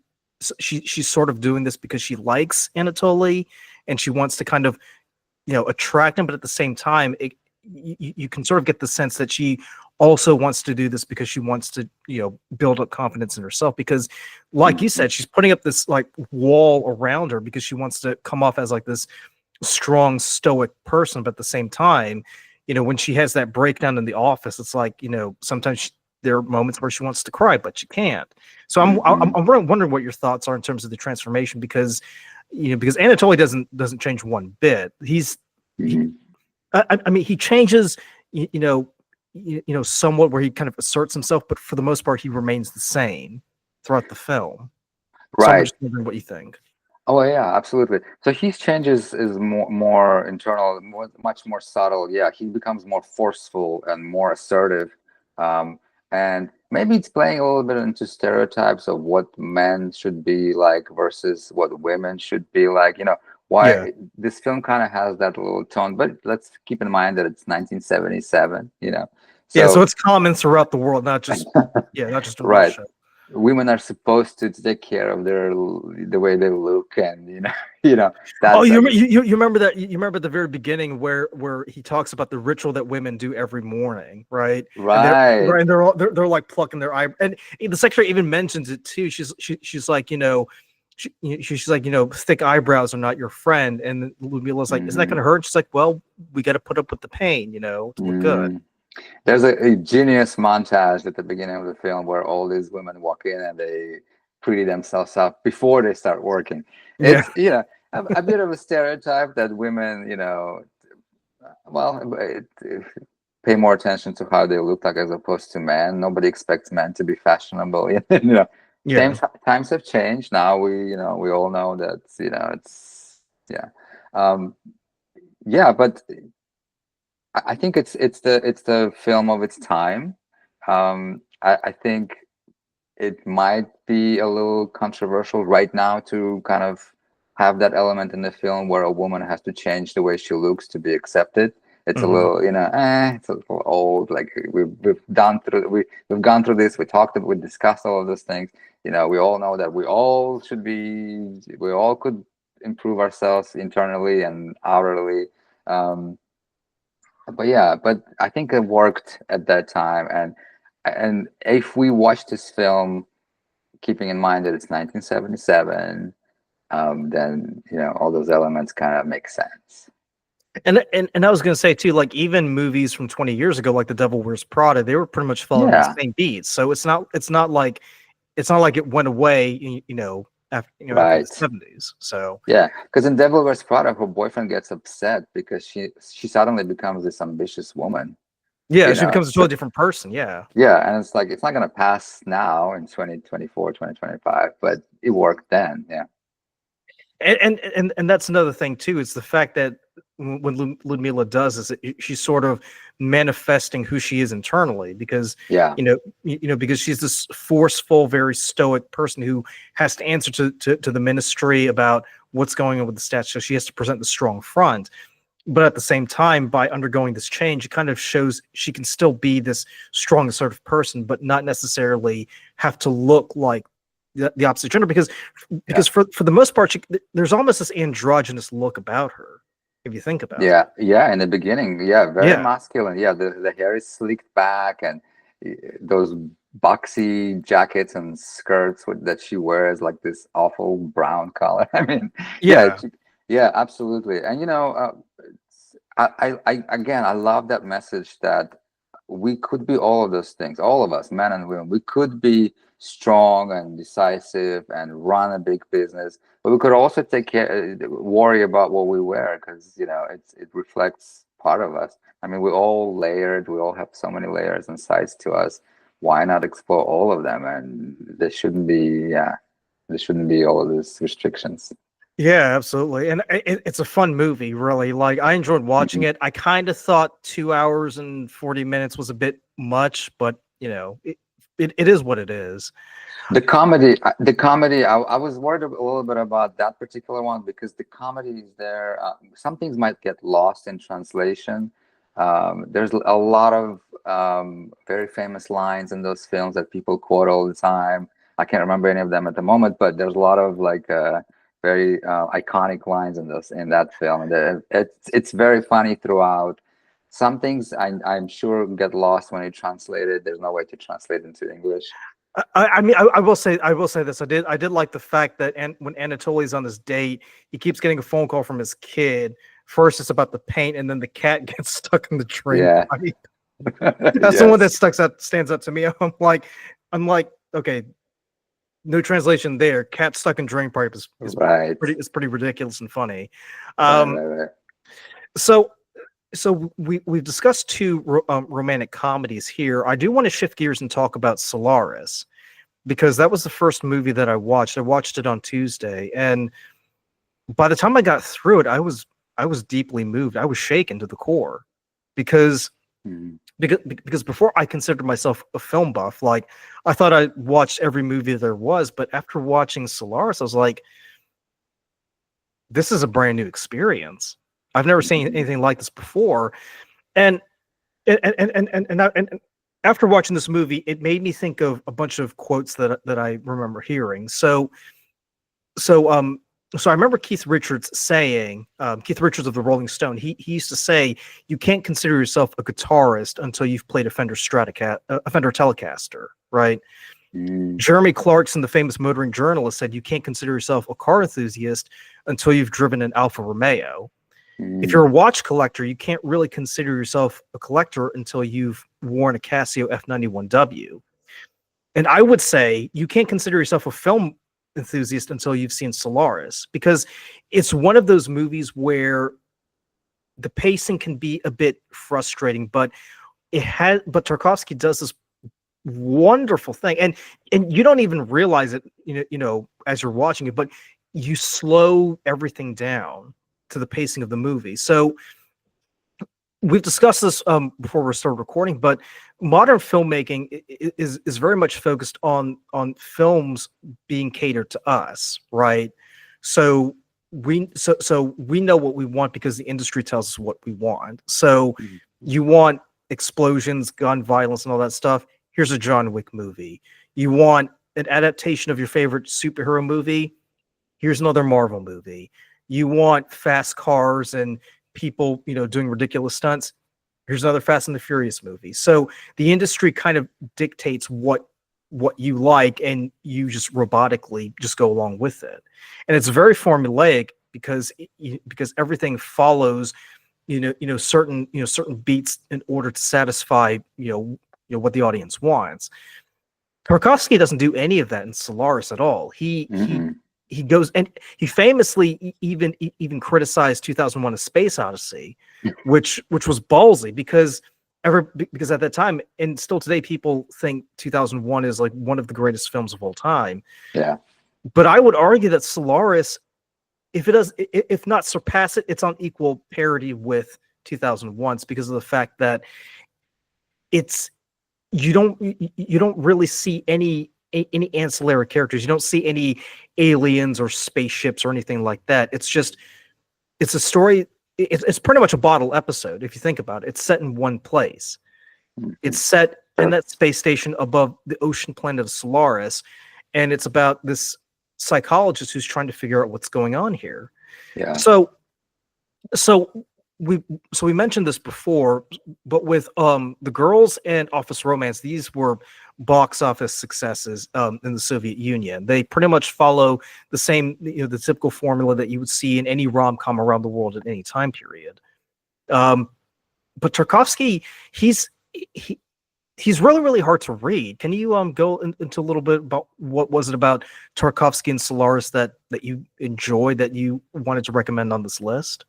sort of doing this because she likes Anatoly and she wants to kind of, attract him, but at the same time, you can sort of get the sense that she also wants to do this because she wants to, build up confidence in herself. Because, like you said, she's putting up this like wall around her because she wants to come off as like this strong, stoic person. But at the same time, when she has that breakdown in the office, it's like, sometimes there are moments where she wants to cry, but she can't. So I'm wondering what your thoughts are in terms of the transformation, because because Anatoly doesn't change one bit. I mean, he changes, somewhat, where he kind of asserts himself, but for the most part, he remains the same throughout the film. So I'm Right. just wondering what you think. Oh yeah, absolutely. So his changes is more internal, much more subtle. Yeah, he becomes more forceful and more assertive, and maybe it's playing a little bit into stereotypes of what men should be like versus what women should be like. Why Yeah. this film kind of has that little tone, but let's keep in mind that it's 1977. So it's common throughout the world, not just not just in right. Russia. Women are supposed to take care of the way they look, and Oh, that's you remember that? You remember the very beginning where he talks about the ritual that women do every morning, right? right. And they're like plucking their eye, and the secretary even mentions it too. She's like, she's like, thick eyebrows are not your friend, and Ludmila's like, isn't that going to hurt? She's like, well, we got to put up with the pain, to look good. There's a genius montage at the beginning of the film where all these women walk in and they pretty themselves up before they start working. It's a bit of a stereotype that women, pay more attention to how they look like as opposed to men. Nobody expects men to be fashionable. Times have changed. Now we all know that but I think it's the film of its time. I think it might be a little controversial right now to kind of have that element in the film where a woman has to change the way she looks to be accepted. It's a little, it's a little old. Like we've gone through this. We discussed all of those things. We all know that we all could improve ourselves internally and outwardly. But I think it worked at that time, and if we watch this film, keeping in mind that it's 1977, then all those elements kind of make sense. And I was gonna say too, like even movies from 20 years ago, like The Devil Wears Prada, they were pretty much following the same beats. So it's not like it went away, after after the 70s. So because in Devil Wears Prada, her boyfriend gets upset because she suddenly becomes this ambitious woman. She becomes a totally different person. And it's like it's not going to pass now in 2024, 2025, but it worked then. And that's another thing too, is the fact that when Ludmila does is she's sort of manifesting who she is internally, because because she's this forceful, very stoic person who has to answer to the ministry about what's going on with the stats. So she has to present the strong front, but at the same time, by undergoing this change, it kind of shows she can still be this strong, assertive person, but not necessarily have to look like the opposite gender, because for the most part, there's almost this androgynous look about her, if you think about it. In the beginning, very masculine. The hair is slicked back, and those boxy jackets and skirts that she wears, like this awful brown color. I mean, absolutely. And I love that message that we could be all of those things, all of us, men and women. We could be strong and decisive and run a big business, but we could also worry about what we wear, because it reflects part of us. I mean, we're all layered. We all have so many layers and sides to us. Why not explore all of them? And there shouldn't be all of these restrictions. Yeah, absolutely. And it's a fun movie, really. Like, I enjoyed watching it. I kind of thought 2 hours and 40 minutes was a bit much, but it is what it is. The comedy, I was worried a little bit about that particular one, because the comedy is there. Some things might get lost in translation. There's a lot of very famous lines in those films that people quote all the time. I can't remember any of them at the moment, but there's a lot of like very iconic lines in that film, and it's very funny throughout. Some things I'm sure get lost when you translate it. There's no way to translate into English. I mean, I will say this. I did like the fact that when Anatoly's on this date, he keeps getting a phone call from his kid. First, it's about the paint, and then the cat gets stuck in the drain Yeah. pipe. That's the one that Yes. stands out to me. I'm like, okay, no translation there. Cat stuck in drain pipe is Right. pretty ridiculous and funny. Right. So we've discussed two romantic comedies here. I do want to shift gears and talk about Solaris, because that was the first movie that I watched. I watched it on Tuesday, and by the time I got through it, I was deeply moved. I was shaken to the core, because Mhm. because before I considered myself a film buff. Like, I thought I watched every movie there was, but after watching Solaris, I was like, this is a brand new experience. I've never seen anything like this before. And after watching this movie, it made me think of a bunch of quotes that I remember hearing. So I remember Keith Richards saying, Keith Richards of the Rolling Stone, he used to say, you can't consider yourself a guitarist until you've played a Fender Telecaster, right? Mm. Jeremy Clarkson, the famous motoring journalist, said you can't consider yourself a car enthusiast until you've driven an Alfa Romeo. If you're a watch collector, you can't really consider yourself a collector until you've worn a Casio F91W. And I would say you can't consider yourself a film enthusiast until you've seen Solaris, because it's one of those movies where the pacing can be a bit frustrating, but Tarkovsky does this wonderful thing, and you don't even realize it, as you're watching it, but you slow everything down to the pacing of the movie. So we've discussed this before we started recording, but modern filmmaking is very much focused on films being catered to us, right? So we know what we want because the industry tells us what we want. So you want explosions, gun violence, and all that stuff. Here's a John Wick movie. You want an adaptation of your favorite superhero movie? Here's another Marvel movie. You want fast cars and people, doing ridiculous stunts? Here's another Fast and the Furious movie. So the industry kind of dictates what you like, and you just robotically just go along with it. And it's very formulaic because everything follows, certain beats in order to satisfy, what the audience wants. Tarkovsky doesn't do any of that in Solaris at all. He goes, and he famously even criticized 2001: A Space Odyssey, which was ballsy, because at that time, and still today, people think 2001 is like one of the greatest films of all time. Yeah. But I would argue that Solaris, if not surpass it, it's on equal parity with 2001's, because of the fact that you don't really see any ancillary characters. You don't see any aliens or spaceships or anything like that. It's a story. It's pretty much a bottle episode, if you think about it. It's set in one place. It's set in that space station above the ocean planet of Solaris, and it's about this psychologist who's trying to figure out what's going on here. Yeah. So we mentioned this before, but with The Girls and Office Romance, these were box office successes in the Soviet Union. They pretty much follow the same, the typical formula that you would see in any rom-com around the world at any time period. But Tarkovsky, he's really, really hard to read. Can you go into a little bit about what was it about Tarkovsky and Solaris that you enjoyed, that you wanted to recommend on this list?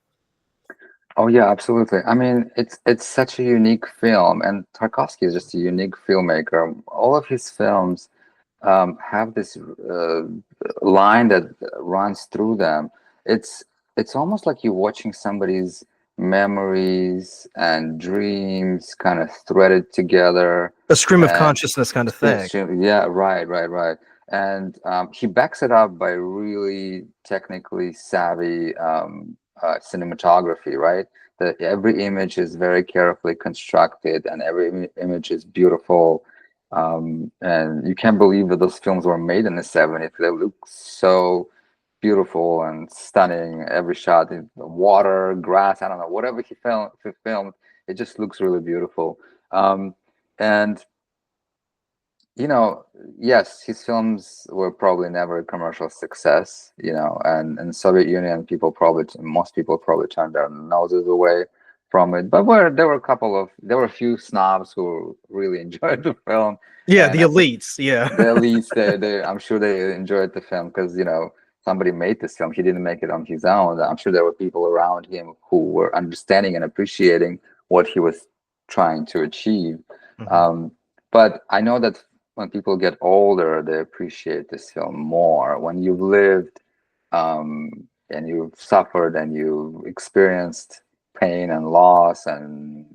Oh yeah, absolutely. I mean, it's such a unique film, and Tarkovsky is just a unique filmmaker. All of his films have this line that runs through them. It's almost like you're watching somebody's memories and dreams kind of threaded together. A stream of consciousness kind of thing. Yeah, right. And he backs it up by really technically savvy cinematography, right? every image is very carefully constructed, and every image is beautiful. And you can't believe that those films were made in the 70s. They look so beautiful and stunning. Every shot, water, grass, I don't know, whatever he filmed, it just looks really beautiful. And you know, yes, his films were probably never a commercial success, you know, and in Soviet Union, most people probably turned their noses away from it. But there were a few snobs who really enjoyed the film. Yeah, And the I think elites. Yeah. the elites, I'm sure they enjoyed the film because, you know, somebody made this film. He didn't make it on his own. I'm sure there were people around him who were understanding and appreciating what he was trying to achieve. Mhm. But I know that when people get older, they appreciate this film more. When you've lived and you've suffered and you've experienced pain and loss and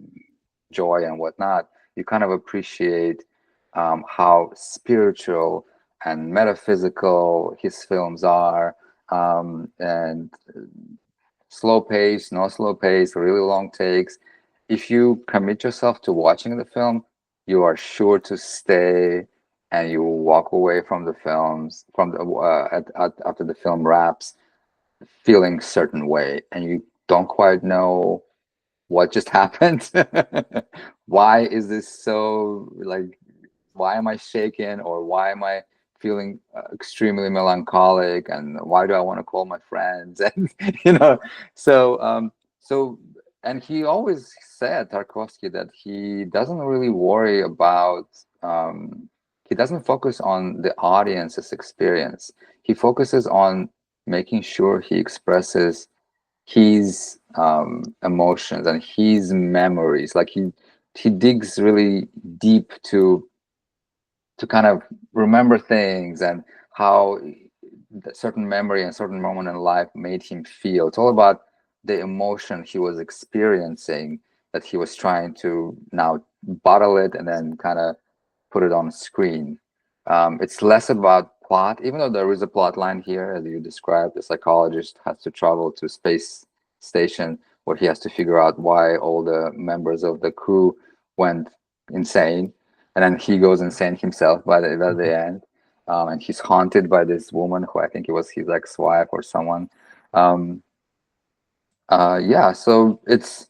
joy and whatnot, you kind of appreciate how spiritual and metaphysical his films are. And slow pace, no slow pace, really long takes. If you commit yourself to watching the film, you are sure to stay, and you will walk away from the films after the film wraps, feeling a certain way, and you don't quite know what just happened. Why is this so, like, why am I shaken, or why am I feeling extremely melancholic, and why do I want to call my friends? And you know, so so and he always said, Tarkovsky, that he doesn't really worry about he doesn't focus on the audience's experience. He focuses on making sure he expresses his emotions and his memories. Like he digs really deep to kind of remember things, and how a certain memory and certain moment in life made him feel. It's all about the emotion he was experiencing, that he was trying to now bottle it and then kind of put it on screen. It's less about plot, even though there is a plot line here, as you described. The psychologist has to travel to space station where he has to figure out why all the members of the crew went insane, and then he goes insane himself by the end. And he's haunted by this woman who I think it was his ex-wife or someone. Um, yeah, so it's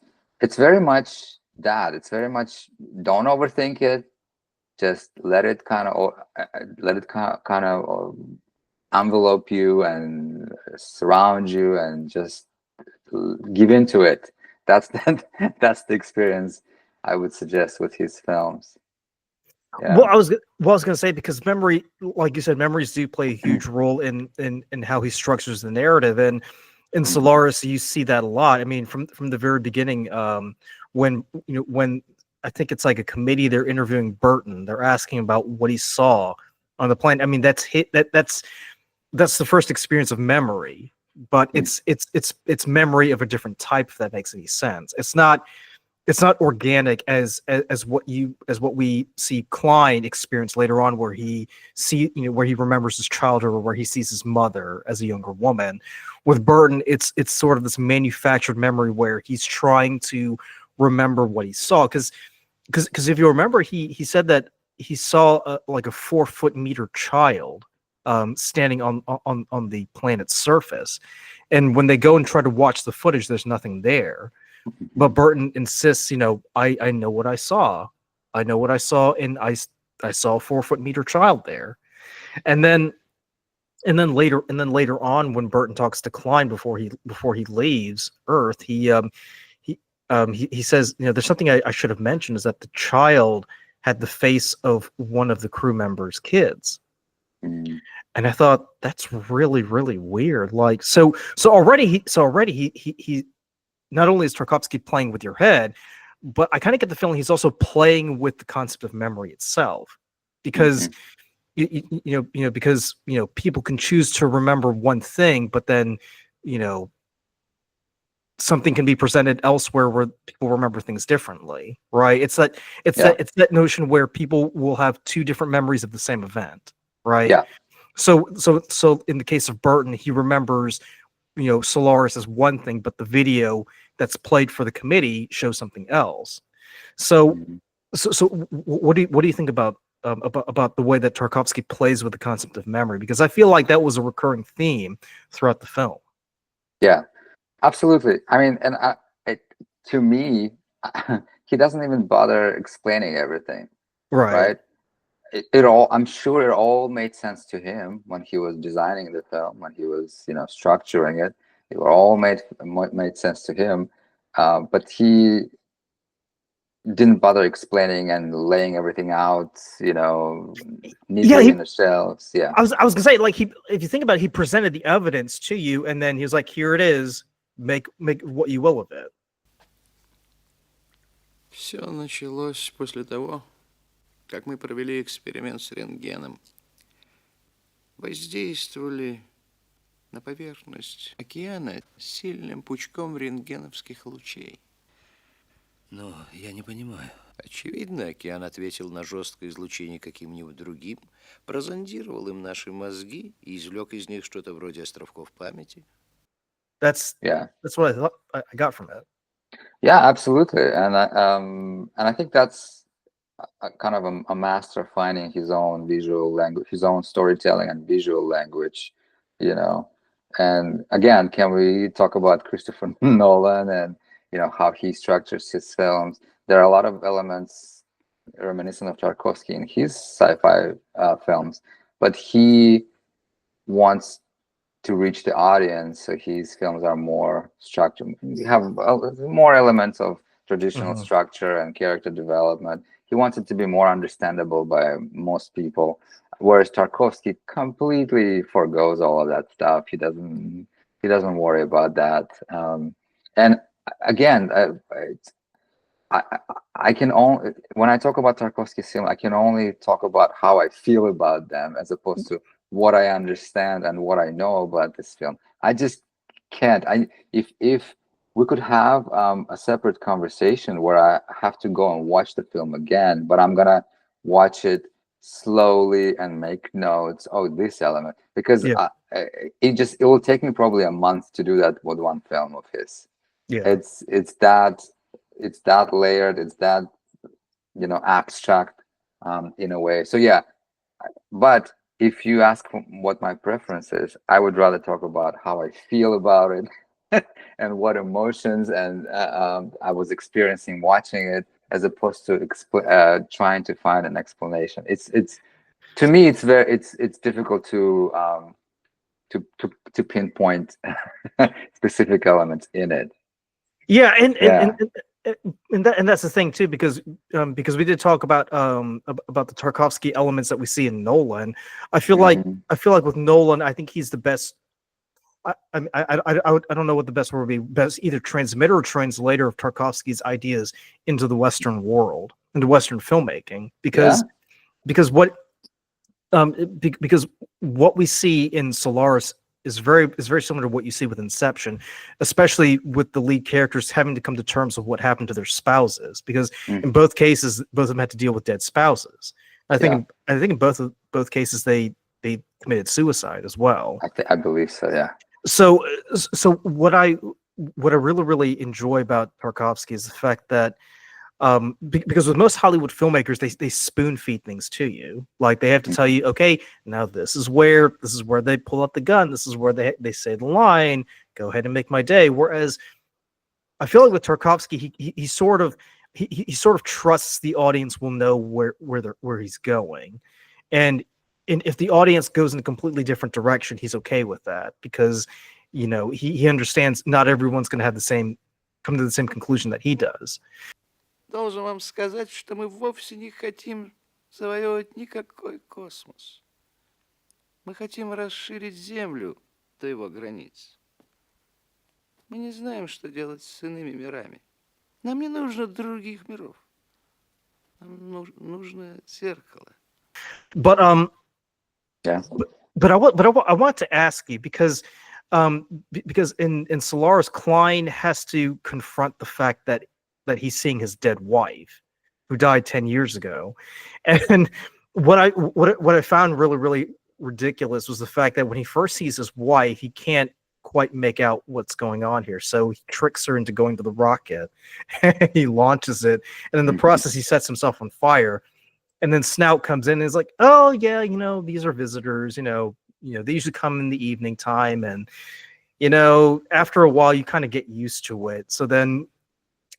very much that. It's very much, don't overthink it. Just let it kind of envelope you and surround you, and just give into it. That's that's the experience I would suggest with his films. Yeah. Well, I was going to say, because memory, like you said, memories do play a huge role in how he structures the narrative, and in Solaris you see that a lot. I mean, from the very beginning, when I think it's like a committee, they're interviewing Burton, they're asking about what he saw on the plane. I mean, that's the first experience of memory, but it's memory of a different type, if that makes any sense. It's not organic as what we see Klein experience later on, where he where he remembers his childhood, or where he sees his mother as a younger woman. With Burton, it's sort of this manufactured memory where he's trying to remember what he saw, because if you remember, he said that he saw like a 4-foot-meter child standing on the planet's surface, and when they go and try to watch the footage, there's nothing there. But Burton insists, I know what I saw. I know what I saw, and I saw a 4-foot-meter child there. And then later on, when Burton talks to Klein before he leaves Earth, he says, there's something I should have mentioned, is that the child had the face of one of the crew members' kids. Mm. And I thought, that's really, really weird. Like, so already he not only is Tarkovsky playing with your head, but I kind of get the feeling he's also playing with the concept of memory itself, because because people can choose to remember one thing, but then something can be presented elsewhere where people remember things differently, right? It's that notion where people will have two different memories of the same event, right? Yeah. So in the case of Burton, he remembers Solaris as one thing, but the video that's played for the committee shows something else. So, what do you think about the way that Tarkovsky plays with the concept of memory? Because I feel like that was a recurring theme throughout the film. Yeah, absolutely. I mean, and to me, he doesn't even bother explaining everything, right? It all, I'm sure it all made sense to him when he was designing the film, when he was, structuring it. It all made sense to him, but he didn't bother explaining and laying everything out, neatly in the shelves. Yeah. I was gonna say, like, if you think about it, he presented the evidence to you, and then he was like, "Here it is. Make what you will of it." Все началось после того, как мы провели эксперимент с рентгеном. Воздействовали на поверхность океана сильным пучком рентгеновских лучей. Но я не понимаю. Очевидно, океан ответил на жесткое излучение каким-нибудь другим, прозондировал им наши мозги и извлек из них что-то вроде островков памяти. That's what I thought I got from it. Yeah, absolutely, and I think that's kind of a master finding his own visual language, his own storytelling and visual language, And again, can we talk about Christopher Nolan and how he structures his films? There are a lot of elements reminiscent of Tarkovsky in his sci-fi films, but he wants to reach the audience, so his films are more structured. You have more elements of traditional structure and character development. He wants it to be more understandable by most people, whereas Tarkovsky completely forgoes all of that stuff. He doesn't worry about that. And again, I can only, when I talk about Tarkovsky's film, I can only talk about how I feel about them as opposed to what I understand and what I know about this film. I just can't. If we could have a separate conversation where I have to go and watch the film again, but I'm gonna watch it slowly and make notes. Oh, this element, because it will take me probably a month to do that with one film of his. Yeah, it's that layered, it's that abstract in a way. So yeah, but if you ask what my preference is, I would rather talk about how I feel about it and what emotions and I was experiencing watching it, as opposed to trying to find an explanation. It's to me, it's difficult to pinpoint specific elements in it. Yeah, and that's the thing too, because we did talk about the Tarkovsky elements that we see in Nolan. I feel like with Nolan, I think he's the best. I don't know what the best word would be. Best either transmitter or translator of Tarkovsky's ideas into the Western world, into Western filmmaking, because what we see in Solaris is very similar to what you see with Inception, especially with the lead characters having to come to terms with what happened to their spouses, because in both cases, both of them had to deal with dead spouses. I think in both cases they committed suicide as well. I believe so. Yeah. So what I really enjoy about Tarkovsky is the fact that because with most Hollywood filmmakers, they spoon feed things to you. Like they have to tell you, okay, now this is where they pull out the gun. This is where they say the line. Go ahead and make my day. Whereas I feel like with Tarkovsky, he sort of trusts the audience will know where he's going, and if the audience goes in a completely different direction, he's okay with that, because he understands not everyone's going to come to the same conclusion that he does. Должен вам сказать, что мы вовсе не хотим завоевывать никакой космос. Мы хотим расширить Землю до его границ. Мы не знаем, что делать с иными мирами. Нам не нужно других миров. Нам нужно зеркало. But I want to ask you, because in Solaris, Klein has to confront the fact that he's seeing his dead wife, who died 10 years ago, and what I found really ridiculous was the fact that when he first sees his wife, he can't quite make out what's going on here. So he tricks her into going to the rocket. He launches it, and in the process, he sets himself on fire. And then Snout comes in and is like, "Oh yeah, you know, these are visitors. They usually come in the evening time, and after a while, you kind of get used to it." So then,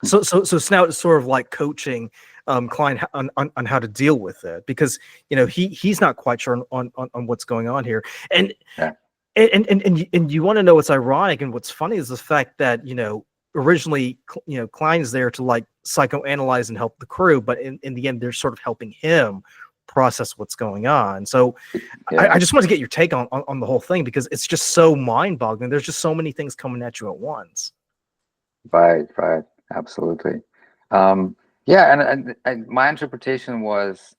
so Snout is sort of like coaching Klein on how to deal with it, because he's not quite sure on what's going on here. And Yeah. and you want to know what's ironic and what's funny is the fact that originally Klein's there to like psychoanalyze and help the crew, but in the end they're sort of helping him process what's going on. So Yeah. I just want to get your take on the whole thing, because it's just so mind-boggling. There's just so many things coming at you at once. Right, absolutely. Yeah, and my interpretation was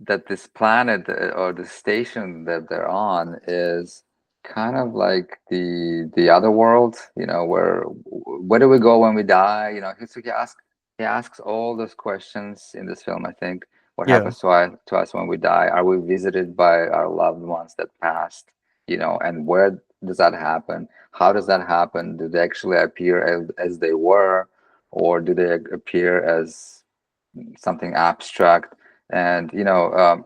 that this planet or the station that they're on is kind of like the other world, where do we go when we die? So he asks all those questions in this film. I think what Yeah. happens to us when we die? Are we visited by our loved ones that passed? And where does that happen? How does that happen? Do they actually appear as they were, or do they appear as something abstract? And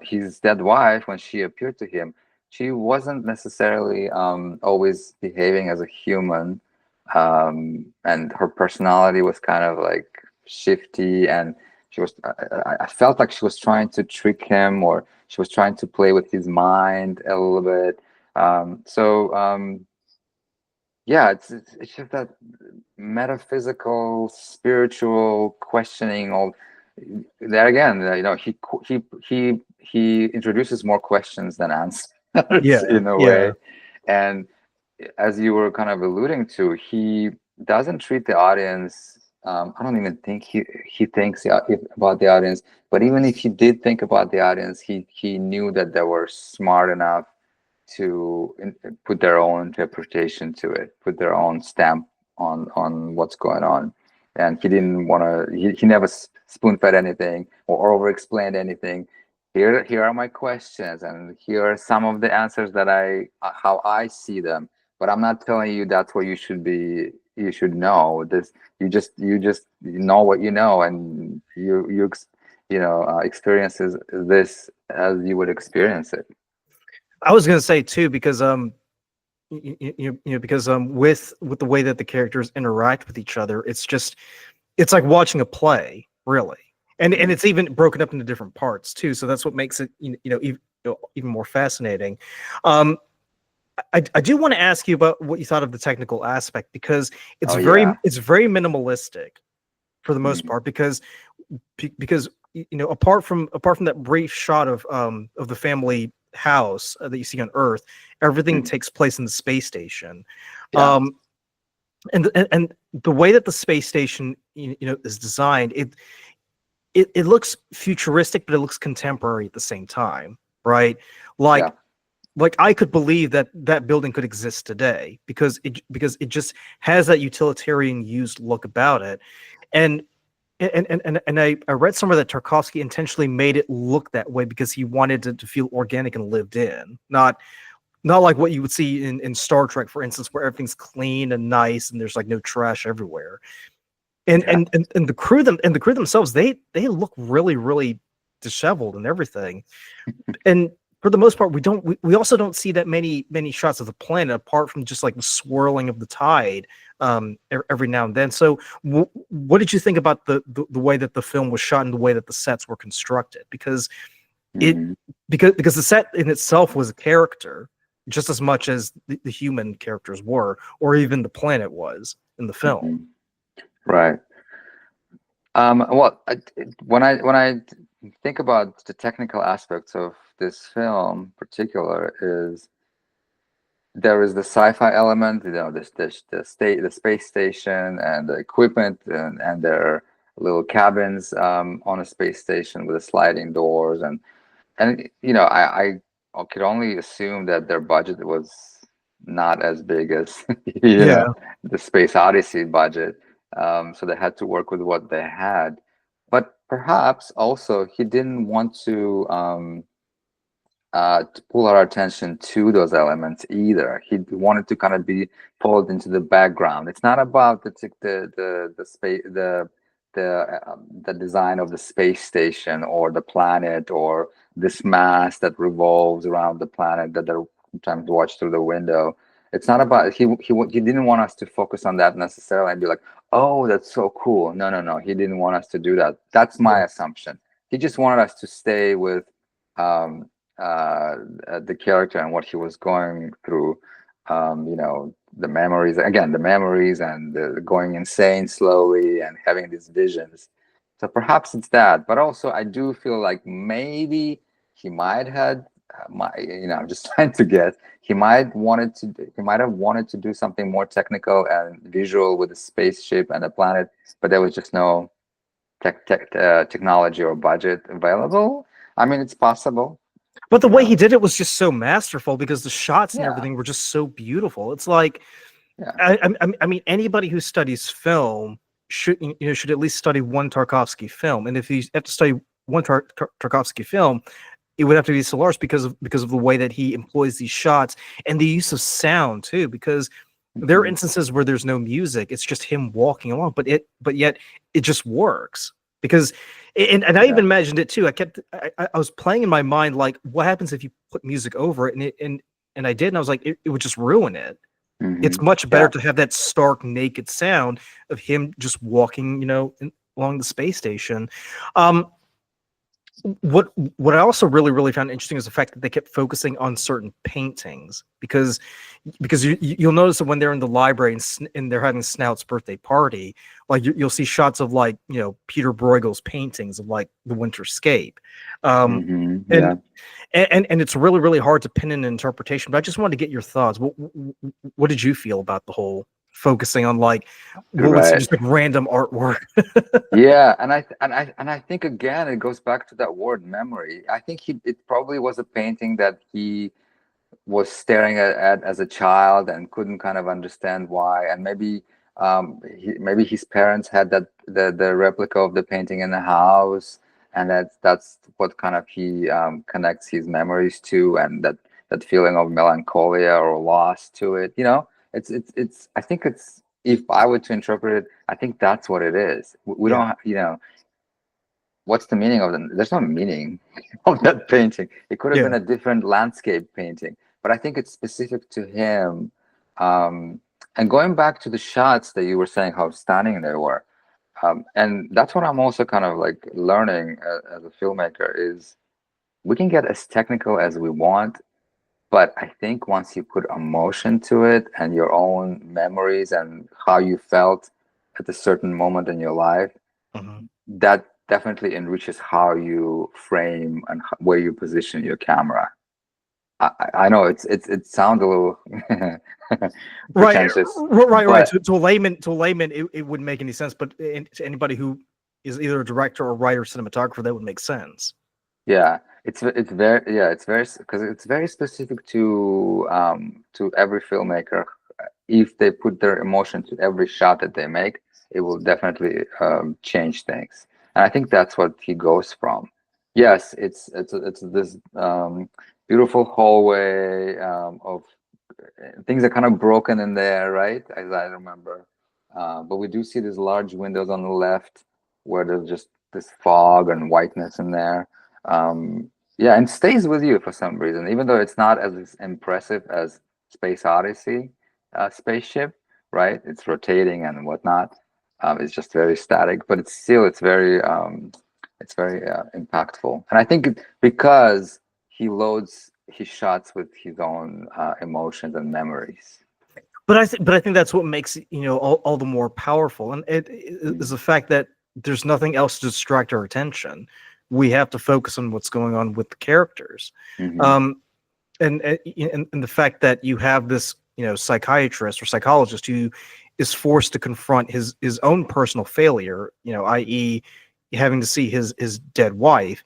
his dead wife, when she appeared to him, she wasn't necessarily always behaving as a human, and her personality was kind of like shifty, and I felt like she was trying to trick him, or she was trying to play with his mind a little bit. Yeah, it's just that metaphysical, spiritual questioning. All there again, he introduces more questions than answers in a way. And as you were kind of alluding to, he doesn't treat the audience. I don't even think he thinks about the audience. But even if he did think about the audience, he knew that they were smart enough to put their own interpretation to it, put their own stamp on what's going on. And he didn't want to, he never spoon-fed anything or over-explained anything. Here are my questions, and here are some of the answers that how I see them. But I'm not telling you that's what you should know. You just know what you know, and you experiences this as you would experience it. I was gonna say too, because with the way that the characters interact with each other, it's like watching a play, really, and it's even broken up into different parts too. So that's what makes it even more fascinating. I do want to ask you about what you thought of the technical aspect, because it's very minimalistic for the most part, because apart from that brief shot of the family house that you see on Earth, everything takes place in the space station. And the way that the space station is designed, it looks futuristic, but it looks contemporary at the same time, right? Like I could believe that building could exist today, because it just has that utilitarian used look about it. And I read somewhere that Tarkovsky intentionally made it look that way because he wanted it to feel organic and lived in, not like what you would see in Star Trek, for instance, where everything's clean and nice and there's like no trash everywhere. And the crew themselves, they look really, really disheveled and everything. And for the most part, we also don't see that many shots of the planet, apart from just like the swirling of the tide every now and then. So what did you think about the way that the film was shot and the way that the sets were constructed? Because because the set in itself was a character just as much as the human characters were, or even the planet was in the film. Right. Well, when I think about the technical aspects of this film in particular, is there is the sci-fi element, the space station and the equipment and their little cabins on a space station with the sliding doors, and I could only assume that their budget was not as big as the Space Odyssey budget, so they had to work with what they had. But perhaps also he didn't want to to pull our attention to those elements either. He wanted to kind of be pulled into the background. It's not about the space, the design of the space station or the planet or this mass that revolves around the planet that they're sometimes watch through the window. It's not about he didn't want us to focus on that necessarily and be like, oh, that's so cool. No, no, no. He didn't want us to do that. That's my assumption. He just wanted us to stay with um, the character and what he was going through. You know, the memories again, the memories and the going insane slowly and having these visions. So perhaps it's that, but also I do feel like maybe he might had you know, I'm just trying to guess. He might have wanted to do something more technical and visual with a spaceship and a planet, but there was just no technology or budget available. I mean, it's possible. But the way he did it was just so masterful because the shots and Yeah. everything were just so beautiful. It's like, Yeah. I mean, anybody who studies film should at least study one Tarkovsky film. And if you have to study one Tarkovsky film, it would have to be Solaris because of the way that he employs these shots and the use of sound too. Because there are instances where there's no music; it's just him walking along, but yet it just works. Because and I even imagined it too. I was playing in my mind like, what happens if you put music over it, and I did, and I was like, it would just ruin it. It's much better to have that stark, naked sound of him just walking, along the space station. What I also really found interesting is the fact that they kept focusing on certain paintings because you'll notice that when they're in the library and they're having Snout's birthday party, like you'll see shots of like Peter Bruegel's paintings of like the Winterscape, and it's really hard to pin an interpretation. But I just wanted to get your thoughts. What did you feel about the whole focusing on like what was just like random artwork? Yeah, and I think again it goes back to that word memory. I think it probably was a painting that he was staring at as a child and couldn't kind of understand why, and maybe maybe his parents had the replica of the painting in the house, and that's what kind of he connects his memories to, and that feeling of melancholia or loss to it. It's I think it's, if I were to interpret it, I think that's what it is. We don't, what's the meaning of them? There's no meaning of that painting. It could have been a different landscape painting, but I think it's specific to him. And going back to the shots that you were saying, how stunning they were. And that's what I'm also kind of like learning as a filmmaker is we can get as technical as we want, but I think once you put emotion to it and your own memories and how you felt at a certain moment in your life, that definitely enriches how you frame and where you position your camera. I know it sounds a little pretentious, right. To a layman, it wouldn't make any sense. But to anybody who is either a director or writer, cinematographer, that would make sense. Yeah, it's very because it's very specific to every filmmaker. If they put their emotion to every shot that they make, it will definitely change things. And I think that's what he goes from. Yes, it's this beautiful hallway of things are kind of broken in there, right? As I remember, but we do see these large windows on the left where there's just this fog and whiteness in there. Yeah, and stays with you for some reason, even though it's not as impressive as Space Odyssey spaceship, right? It's rotating and whatnot. It's just very static, but it's very impactful. And I think because he loads his shots with his own emotions and memories. But I think that's what makes it, all the more powerful, and it is the fact that there's nothing else to distract our attention. We have to focus on what's going on with the characters, and the fact that you have this psychiatrist or psychologist who is forced to confront his own personal failure, i.e. having to see his dead wife.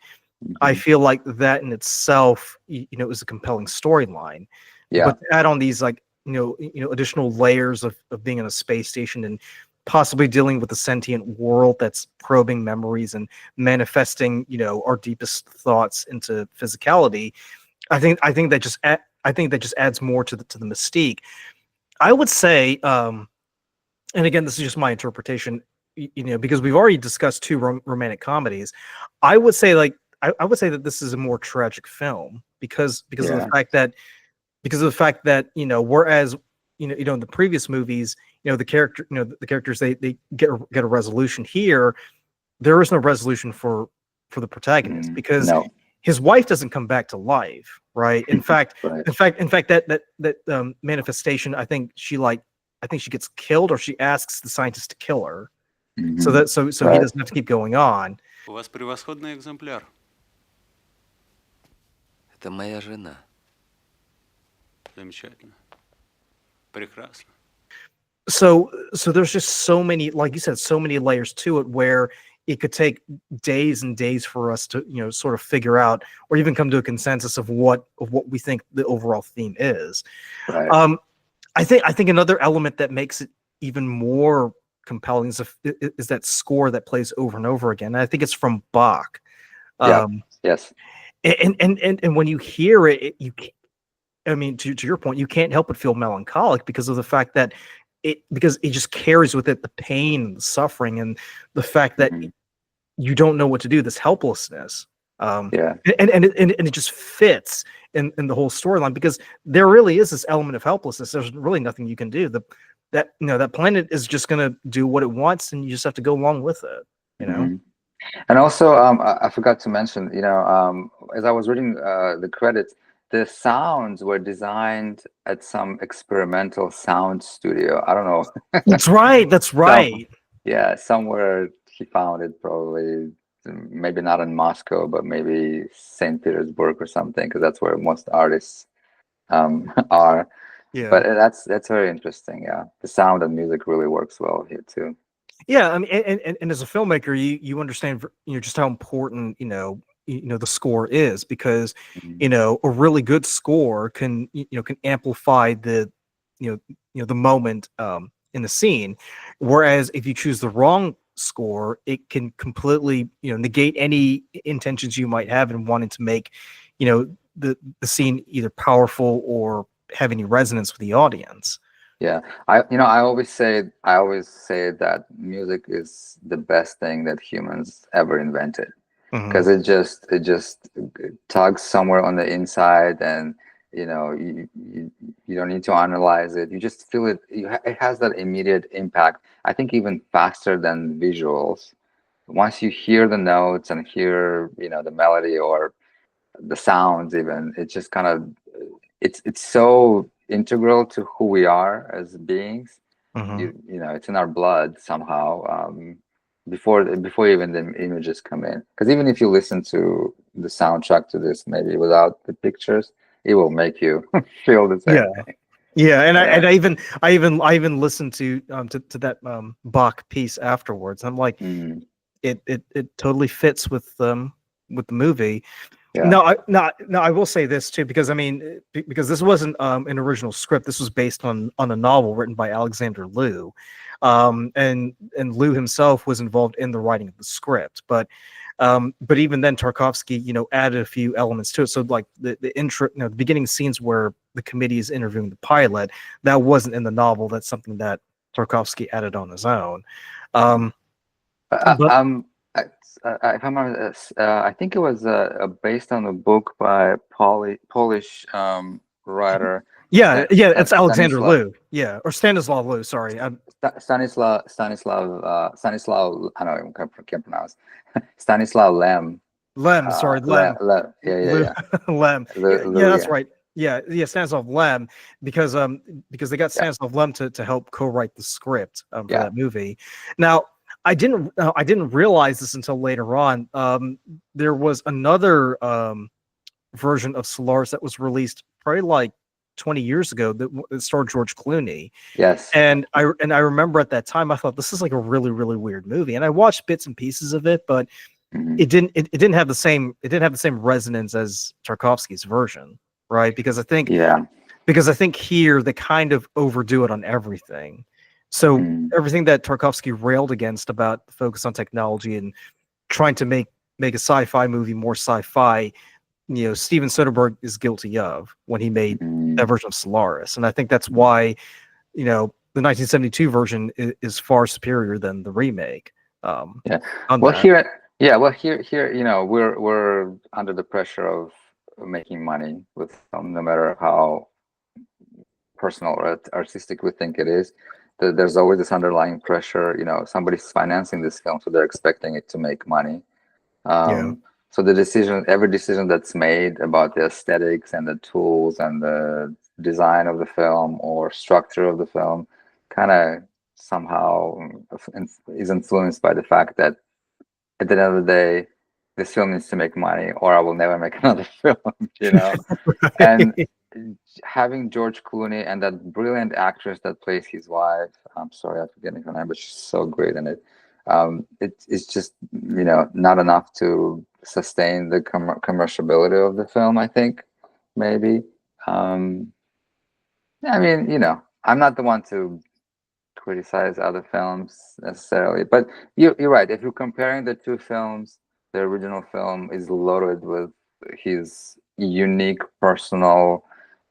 I feel like that in itself, is a compelling storyline. Yeah. But to add on these additional layers of being in a space station and possibly dealing with a sentient world that's probing memories and manifesting, our deepest thoughts into physicality, I think that just adds more to the mystique. I would say, and again, this is just my interpretation, because we've already discussed two romantic comedies. I would say I would say that this is a more tragic film because of the fact that whereas in the previous movies, the characters they get a resolution. Here there is no resolution for the protagonist because No. his wife doesn't come back to life, right? In fact, Right. in fact, that manifestation, I think she gets killed, or she asks the scientist to kill her, so Right. he doesn't have to keep going on. У вас превосходный экземпляр. Это моя жена. Замечательно. Прекрасно. So there's just so many, like you said, so many layers to it where it could take days and days for us to sort of figure out or even come to a consensus of what we think the overall theme is. Right. I think another element that makes it even more compelling is that score that plays over and over again. And I think it's from Bach. Yes. And when you hear it, to your point, you can't help but feel melancholic because of the fact that because it just carries with it the pain, the suffering, and the fact that you don't know what to do, this helplessness. And it just fits in the whole storyline because there really is this element of helplessness. There's really nothing you can do. That planet is just going to do what it wants, and you just have to go along with it. And also, I forgot to mention, as I was reading the credits, the sounds were designed at some experimental sound studio. I don't know. That's right. Somewhere he found it, probably, maybe not in Moscow, but maybe St. Petersburg or something, because that's where most artists are. Yeah. But that's very interesting. Yeah, the sound and music really works well here too. Yeah, I mean, and as a filmmaker, you understand just how important the score is, because a really good score can amplify the the moment in the scene, whereas if you choose the wrong score, it can completely negate any intentions you might have in wanting to make the scene either powerful or have any resonance with the audience. Yeah, I always say that music is the best thing that humans ever invented, because it just tugs somewhere on the inside, and you don't need to analyze it. You just feel it. It has that immediate impact. I think even faster than visuals. Once you hear the notes and hear the melody or the sounds, even, it just kind of it's so integral to who we are as beings. It's in our blood somehow, before even the images come in, because even if you listen to the soundtrack to this, maybe without the pictures, it will make you feel the same thing. And I even listened to that Bach piece afterwards. I'm like, it totally fits with the movie. Yeah. No, I will say this too, because because this wasn't an original script. This was based on a novel written by Alexander Liu, and Liu himself was involved in the writing of the script. But even then, Tarkovsky added a few elements to it. So like the intro, the beginning scenes where the committee is interviewing the pilot, that wasn't in the novel. That's something that Tarkovsky added on his own. If I'm not, I think it was based on a book by a Polish writer. It's Alexander Liu. Yeah, or Stanislaw Liu. Sorry, Stanislaw. I don't know. Can't pronounce. Stanislaw Lem. Lem. Sorry, Lem. Yeah. Lem. That's right. Yeah, Stanislav Lem, because they got Stanislav Lem to help co-write the script for that movie. Now, I didn't realize this until later on. There was another version of Solaris that was released probably like 20 years ago that starred George Clooney. Yes. And I remember at that time I thought this is like a really, really weird movie. And I watched bits and pieces of it, but it didn't have the same resonance as Tarkovsky's version, right? Because I think here they kind of overdo it on everything. So everything that Tarkovsky railed against about the focus on technology and trying to make a sci-fi movie more sci-fi, Steven Soderbergh is guilty of when he made Mm. that version of Solaris. And I think that's why, the 1972 version is far superior than the remake. Yeah. On Well, that. here, we're under the pressure of making money with film, no matter how personal or artistic we think it is. There's always this underlying pressure. Somebody's financing this film, so they're expecting it to make money. So every decision that's made about the aesthetics and the tools and the design of the film or structure of the film kind of somehow is influenced by the fact that at the end of the day, this film needs to make money or I will never make another film, And having George Clooney and that brilliant actress that plays his wife, I'm sorry, I'm forgetting her name, but she's so great in it. It's just, not enough to sustain the commerciality of the film, I think, maybe. I'm not the one to criticize other films necessarily, but you're right. If you're comparing the two films, the original film is loaded with his unique personal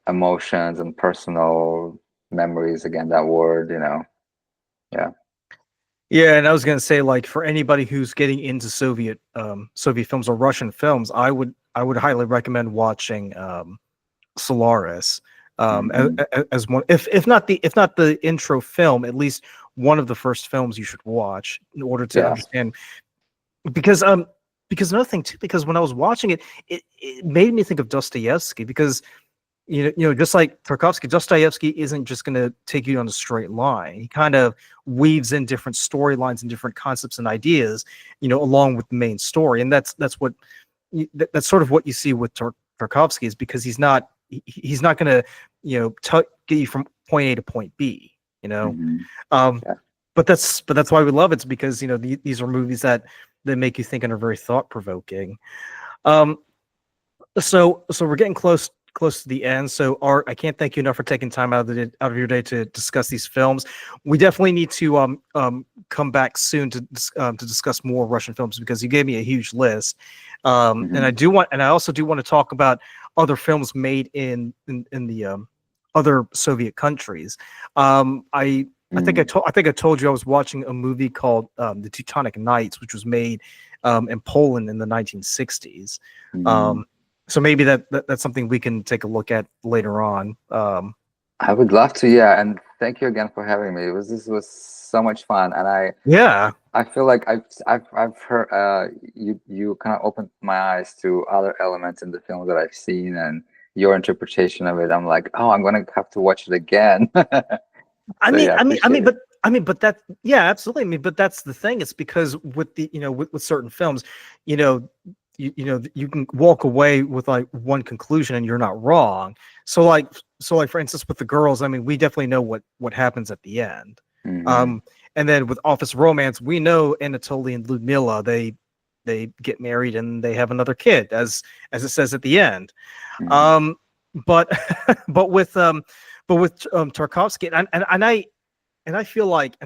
emotions and personal memories. Again, that word, yeah. Yeah, and I was gonna say, like, for anybody who's getting into Soviet films or Russian films, I would highly recommend watching Solaris as one, if not the intro film, at least one of the first films you should watch in order to understand. Because another thing too, because when I was watching it, it made me think of Dostoevsky, because just like Tarkovsky, Dostoevsky isn't just going to take you on a straight line. He kind of weaves in different storylines and different concepts and ideas, along with the main story. And that's sort of what you see with Tarkovsky, is because he's not going to, get you from point A to point B, but that's why we love it. It's because, these are movies that make you think and are very thought provoking. So we're getting close to the end. So Art, I can't thank you enough for taking time out of your day to discuss these films. We definitely need to come back soon to discuss more Russian films, because you gave me a huge list. And I also do want to talk about other films made in the other Soviet countries. I think I told you I was watching a movie called The Teutonic Knights, which was made in Poland in the 1960s. So maybe that's something we can take a look at later on. I would love to, yeah. And thank you again for having me. This was so much fun, and I feel like I've heard you kind of opened my eyes to other elements in the film that I've seen, and your interpretation of it. I'm like, oh, I'm gonna have to watch it again. But that, yeah, absolutely. But that's the thing. It's because with the with certain films, you can walk away with like one conclusion and you're not wrong. So like for instance, with The Girls, we definitely know what happens at the end. And then with Office Romance, we know Anatoly and Ludmila, they get married and they have another kid, as it says at the end. But with Tarkovsky, and I feel like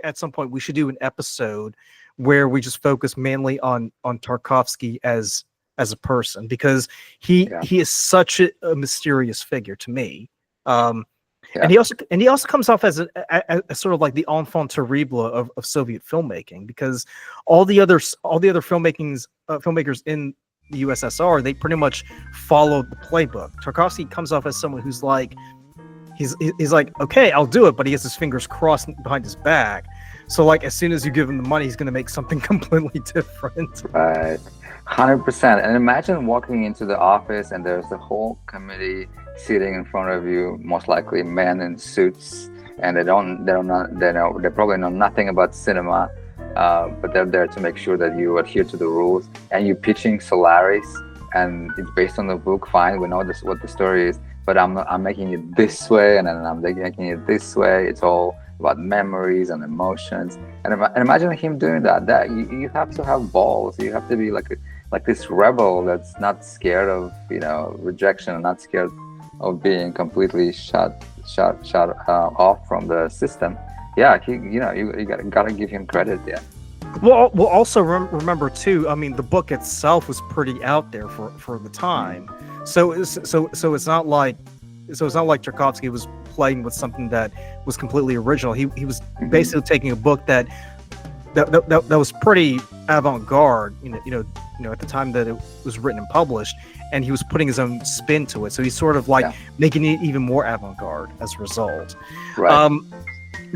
at some point we should do an episode where we just focus mainly on Tarkovsky as a person, because he is such a mysterious figure to me. And he also comes off as a sort of like the enfant terrible of Soviet filmmaking, because all the other filmmakers in the USSR, they pretty much followed the playbook. Tarkovsky comes off as someone who's like, he's like, okay, I'll do it, but he has his fingers crossed behind his back. So like, as soon as you give him the money, he's going to make something completely different. Right, 100%. And imagine walking into the office and there's the whole committee sitting in front of you, most likely men in suits, and they probably know nothing about cinema, but they're there to make sure that you adhere to the rules. And you're pitching Solaris, and it's based on the book. Fine, we know what the story is, but I'm making it this way, and then I'm making it this way. It's all about memories and emotions. And imagine him doing that. That you have to have balls. You have to be like this rebel that's not scared of rejection, and not scared of being completely shut off from the system. Yeah, you gotta give him credit. Yeah. Well, we'll also remember too. I mean, the book itself was pretty out there for the time. So it's not like Tarkovsky was playing with something that was completely original. He was basically taking a book that was pretty avant-garde, you know, at the time that it was written and published, and he was putting his own spin to it. So he's sort of like making it even more avant-garde as a result. Right.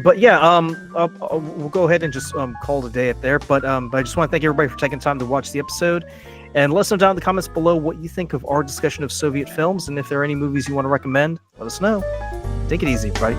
But yeah, we'll go ahead and just call it a day at there. But I just want to thank everybody for taking time to watch the episode, and let us know down in the comments below what you think of our discussion of Soviet films, and if there are any movies you want to recommend, let us know. Take it easy, everybody.